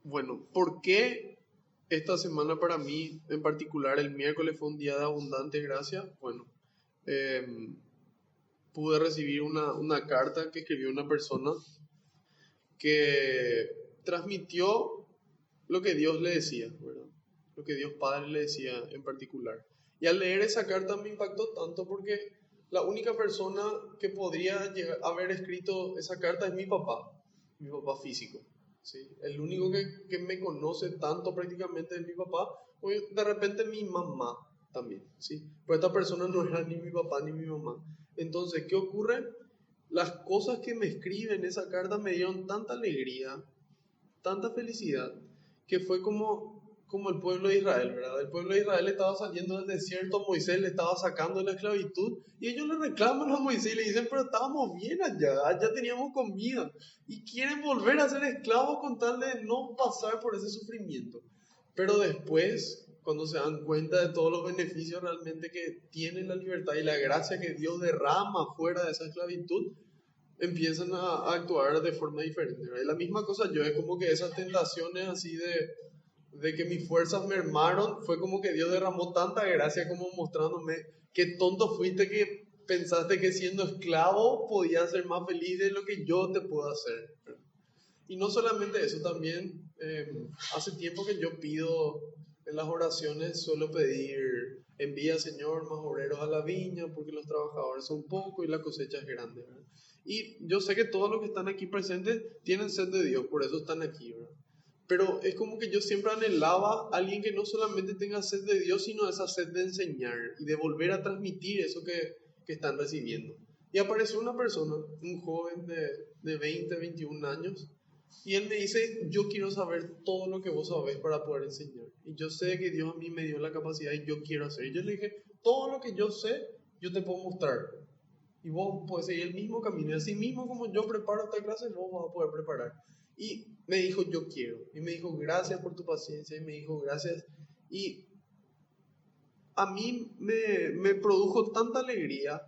Bueno, ¿por qué esta semana para mí, en particular el miércoles, fue un día de abundante gracia? Bueno, pude recibir una carta que escribió una persona que transmitió lo que Dios le decía, ¿verdad? Lo que Dios Padre le decía en particular. Y al leer esa carta me impactó tanto porque la única persona que podría haber escrito esa carta es mi papá físico, ¿sí? El único que me conoce tanto prácticamente es mi papá, o de repente mi mamá también, ¿sí? Pero esta persona no era ni mi papá ni mi mamá. Entonces, ¿qué ocurre? Las cosas que me escriben en esa carta me dieron tanta alegría, tanta felicidad, que fue como el pueblo de Israel, ¿verdad? El pueblo de Israel estaba saliendo del desierto, Moisés le estaba sacando de la esclavitud, y ellos le reclaman a Moisés y le dicen, pero estábamos bien allá teníamos comida, y quieren volver a ser esclavos con tal de no pasar por ese sufrimiento. Pero después, cuando se dan cuenta de todos los beneficios realmente que tiene la libertad y la gracia que Dios derrama fuera de esa esclavitud, empiezan a actuar de forma diferente, ¿verdad? Y la misma cosa yo, es como que esas tentaciones así de que mis fuerzas mermaron, fue como que Dios derramó tanta gracia como mostrándome qué tonto fuiste que pensaste que siendo esclavo podías ser más feliz de lo que yo te puedo hacer, ¿verdad? Y no solamente eso, también hace tiempo que yo pido en las oraciones, suelo pedir, envía Señor más obreros a la viña porque los trabajadores son pocos y la cosecha es grande, ¿verdad? Y yo sé que todos los que están aquí presentes tienen sed de Dios, por eso están aquí, ¿verdad? Pero es como que yo siempre anhelaba a alguien que no solamente tenga sed de Dios, sino esa sed de enseñar y de volver a transmitir eso que están recibiendo. Y apareció una persona, un joven de 20, 21 años, y él me dice, yo quiero saber todo lo que vos sabés para poder enseñar. Y yo sé que Dios a mí me dio la capacidad y yo quiero hacer. Y yo le dije, todo lo que yo sé, yo te puedo mostrar. Y vos podés seguir el mismo camino. Y así mismo como yo preparo esta clase, vos vas a poder preparar. Y me dijo, yo quiero. Y me dijo, gracias por tu paciencia. Y me dijo, gracias. Y a mí me produjo tanta alegría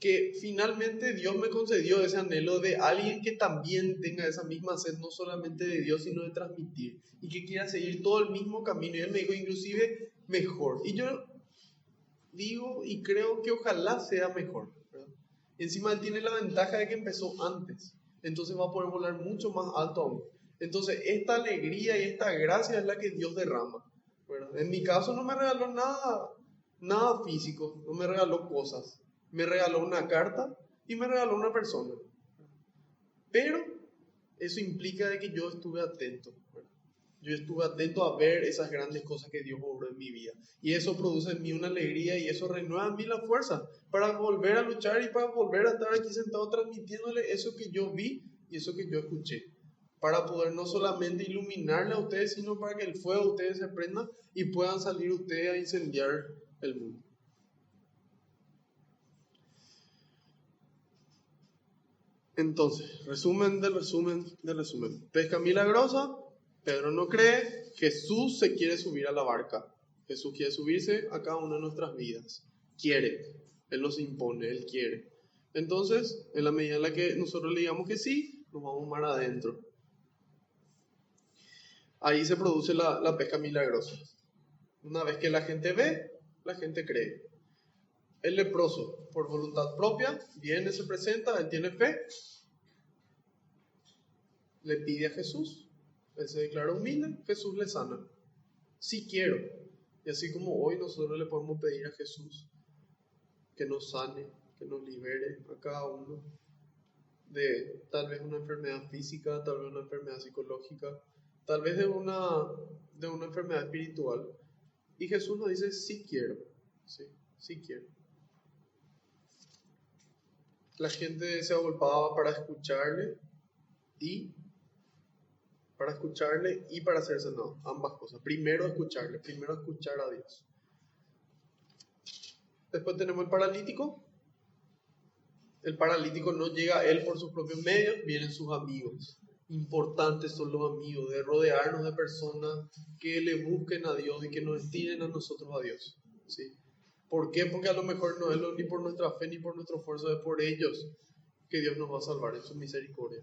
que finalmente Dios me concedió ese anhelo de alguien que también tenga esa misma sed, no solamente de Dios, sino de transmitir, y que quiera seguir todo el mismo camino. Y él me dijo, inclusive, mejor. Y yo digo y creo que ojalá sea mejor, ¿verdad? Encima él tiene la ventaja de que empezó antes, entonces va a poder volar mucho más alto aún. Entonces, esta alegría y esta gracia es la que Dios derrama, ¿verdad? En mi caso no me regaló nada físico, no me regaló cosas. Me regaló una carta y me regaló una persona. Pero eso implica de que yo estuve atento, ¿verdad? Yo estuve atento a ver esas grandes cosas que Dios obró en mi vida. Y eso produce en mí una alegría y eso renueva en mí la fuerza para volver a luchar y para volver a estar aquí sentado transmitiéndole eso que yo vi y eso que yo escuché. Para poder no solamente iluminarle a ustedes, sino para que el fuego de ustedes se prenda y puedan salir ustedes a incendiar el mundo. Entonces, resumen del resumen del resumen. Pesca milagrosa, Pedro no cree, Jesús se quiere subir a la barca. Jesús quiere subirse a cada una de nuestras vidas. Quiere, Él nos impone, Él quiere. Entonces, en la medida en la que nosotros le digamos que sí, nos vamos mar adentro. Ahí se produce la pesca milagrosa. Una vez que la gente ve, la gente cree. El leproso, por voluntad propia, viene, se presenta, él tiene fe, le pide a Jesús, él se declara humilde, Jesús le sana. Sí quiero. Y así como hoy nosotros le podemos pedir a Jesús que nos sane, que nos libere a cada uno de tal vez una enfermedad física, tal vez una enfermedad psicológica, tal vez de una enfermedad espiritual. Y Jesús nos dice, sí quiero, sí quiero. La gente se agolpaba para escucharle y para ser sanado, ambas cosas. Primero escuchar a Dios. Después tenemos el paralítico. El paralítico no llega a él por sus propios medios, vienen sus amigos. Importantes son los amigos, de rodearnos de personas que le busquen a Dios y que nos estiren a nosotros a Dios. ¿Sí? ¿Por qué? Porque a lo mejor no es ni por nuestra fe ni por nuestro esfuerzo, es por ellos que Dios nos va a salvar en su misericordia.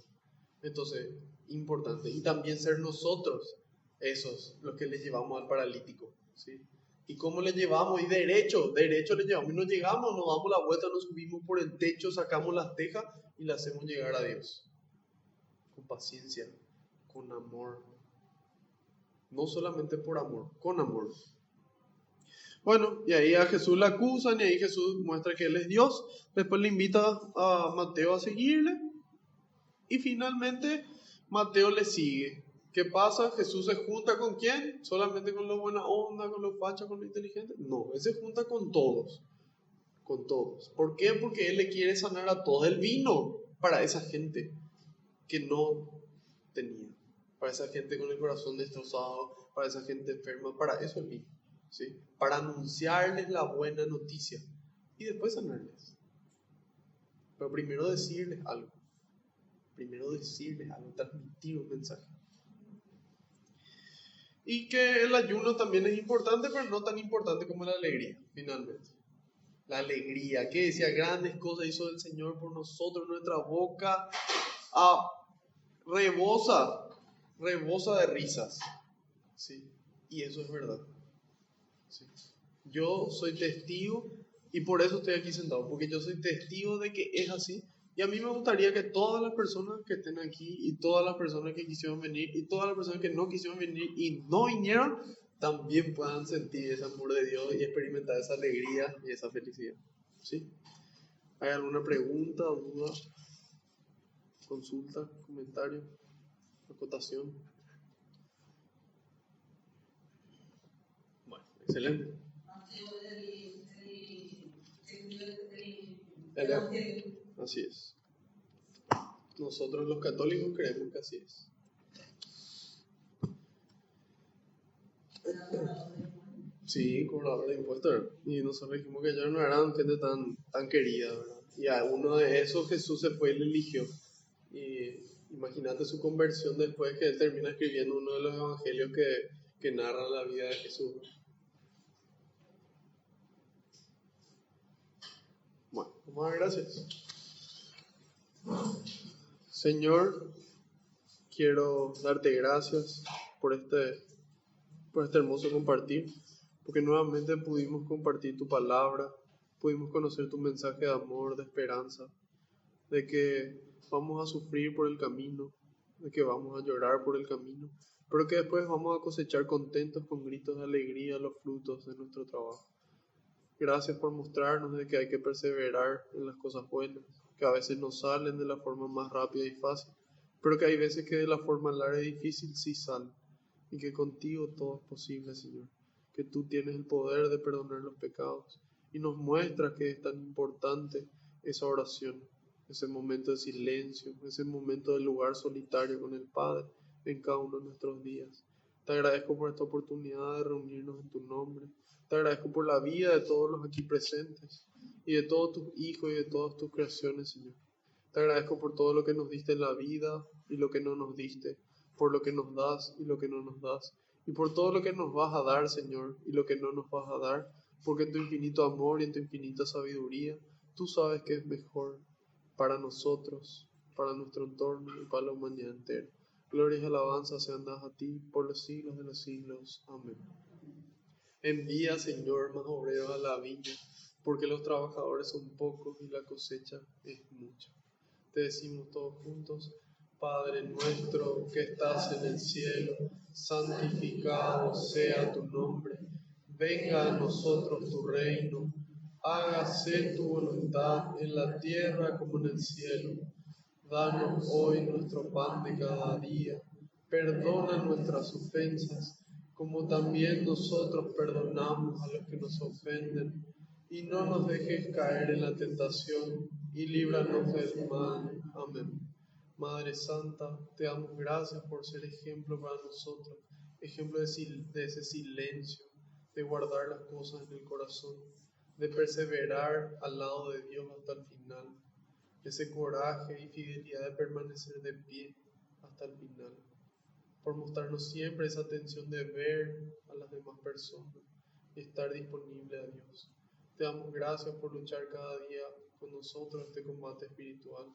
Entonces, importante. Y también ser nosotros esos los que le llevamos al paralítico. ¿Sí? ¿Y cómo le llevamos? Y derecho le llevamos. Y nos llegamos, nos damos la vuelta, nos subimos por el techo, sacamos las tejas y le hacemos llegar a Dios. Con paciencia, con amor. No solamente por amor, con amor. Bueno, y ahí a Jesús le acusan y ahí Jesús muestra que Él es Dios. Después le invita a Mateo a seguirle. Y finalmente Mateo le sigue. ¿Qué pasa? ¿Jesús se junta con quién? ¿Solamente con los buena onda, con los fachas, con los inteligentes? No, Él se junta con todos. Con todos. ¿Por qué? Porque Él le quiere sanar a todos. Él vino para esa gente que no tenía. Para esa gente con el corazón destrozado, para esa gente enferma. Para eso Él vino. ¿Sí? Para anunciarles la buena noticia. Y después sanarles. Pero primero decirles algo. Transmitir un mensaje. Y que el ayuno también es importante, pero no tan importante como la alegría, finalmente. La alegría, que decía, grandes cosas hizo el Señor por nosotros, nuestra boca rebosa de risas. ¿Sí? Y eso es verdad. ¿Sí? Yo soy testigo y por eso estoy aquí sentado, porque yo soy testigo de que es así. Y a mí me gustaría que todas las personas que estén aquí y todas las personas que quisieron venir y todas las personas que no quisieron venir y no vinieron, también puedan sentir ese amor de Dios y experimentar esa alegría y esa felicidad. ¿Sí? ¿Hay alguna pregunta, duda, consulta, comentario, acotación? Bueno, excelente. Así es. Nosotros los católicos creemos que así es. Sí, cobrador de impuestos, ¿verdad? Y nosotros dijimos que ellos no eran gente tan querida, ¿verdad? Y a uno de esos Jesús se fue y le eligió. Y imagínate su conversión después que él termina escribiendo uno de los evangelios que narran la vida de Jesús. Bueno, vamos a dar gracias. Señor, quiero darte gracias por este hermoso compartir, porque nuevamente pudimos compartir tu palabra, pudimos conocer tu mensaje de amor, de esperanza, de que vamos a sufrir por el camino, de que vamos a llorar por el camino, pero que después vamos a cosechar contentos con gritos de alegría los frutos de nuestro trabajo. Gracias por mostrarnos de que hay que perseverar en las cosas buenas, que a veces no salen de la forma más rápida y fácil, pero que hay veces que de la forma larga y difícil sí sale, y que contigo todo es posible, Señor, que tú tienes el poder de perdonar los pecados, y nos muestra que es tan importante esa oración, ese momento de silencio, ese momento de lugar solitario con el Padre en cada uno de nuestros días. Te agradezco por esta oportunidad de reunirnos en tu nombre. Te agradezco por la vida de todos los aquí presentes y de todos tus hijos y de todas tus creaciones, Señor. Te agradezco por todo lo que nos diste en la vida y lo que no nos diste, por lo que nos das y lo que no nos das, y por todo lo que nos vas a dar, Señor, y lo que no nos vas a dar, porque en tu infinito amor y en tu infinita sabiduría, tú sabes que es mejor para nosotros, para nuestro entorno y para la humanidad entera. Gloria y alabanza sean dadas a ti por los siglos de los siglos. Amén. Envía, Señor, más obreros a la viña, porque los trabajadores son pocos y la cosecha es mucha. Te decimos todos juntos: Padre nuestro que estás en el cielo, santificado sea tu nombre. Venga a nosotros tu reino. Hágase tu voluntad en la tierra como en el cielo. Danos hoy nuestro pan de cada día. Perdona nuestras ofensas, como también nosotros perdonamos a los que nos ofenden. Y no nos dejes caer en la tentación, y líbranos del mal. Amén. Madre Santa, te damos gracias por ser ejemplo para nosotros, ejemplo de ese silencio, de guardar las cosas en el corazón, de perseverar al lado de Dios hasta el final, ese coraje y fidelidad de permanecer de pie hasta el final, por mostrarnos siempre esa atención de ver a las demás personas y estar disponible a Dios. Te damos gracias por luchar cada día con nosotros este combate espiritual,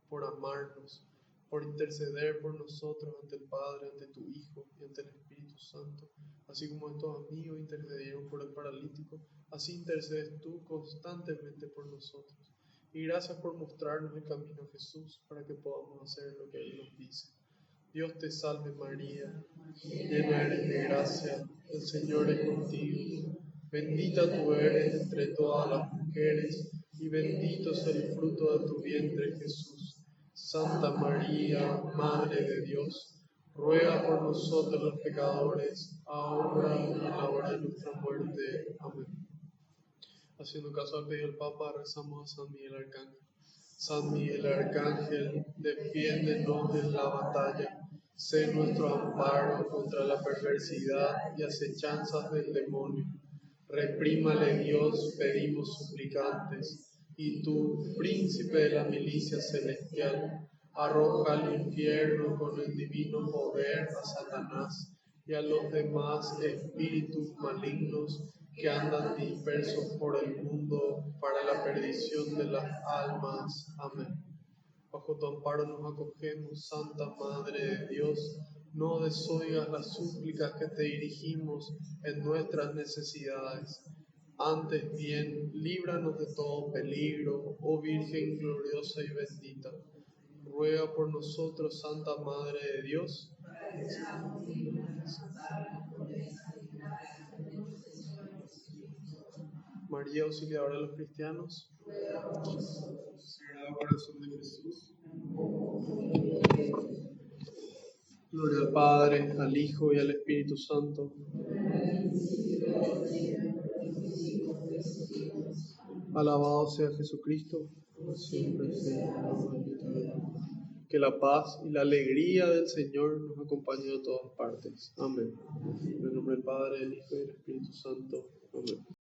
por amarnos, por interceder por nosotros ante el Padre, ante tu Hijo y ante el Espíritu Santo. Así como estos amigos intercedieron por el paralítico, así intercedes tú constantemente por nosotros. Y gracias por mostrarnos el camino a Jesús para que podamos hacer lo que Él nos dice. Dios te salve María, llena eres de gracia, el Señor es contigo. Bendita tú eres entre todas las mujeres, y bendito es el fruto de tu vientre Jesús. Santa María, Madre de Dios, ruega por nosotros los pecadores, ahora y en la hora de nuestra muerte. Amén. Haciendo caso al pedido del Papa, rezamos a San Miguel Arcángel. San Miguel Arcángel, defiéndenos en la batalla. Sé nuestro amparo contra la perversidad y acechanzas del demonio. Reprímale Dios, pedimos suplicantes. Y tú, príncipe de la milicia celestial, arroja al infierno con el divino poder a Satanás y a los demás espíritus malignos que andan dispersos por el mundo para la perdición de las almas. Amén. Bajo tu amparo nos acogemos, Santa Madre de Dios. No desoigas las súplicas que te dirigimos en nuestras necesidades. Antes bien, líbranos de todo peligro, oh Virgen gloriosa y bendita. Ruega por nosotros, Santa Madre de Dios. María, auxiliadora de los cristianos. Sagrado Corazón de Jesús. Gloria al Padre, al Hijo y al Espíritu Santo. Alabado sea Jesucristo, siempre sea. Que la paz y la alegría del Señor nos acompañen a todas partes. Amén. En el nombre del Padre, del Hijo y del Espíritu Santo. Amén.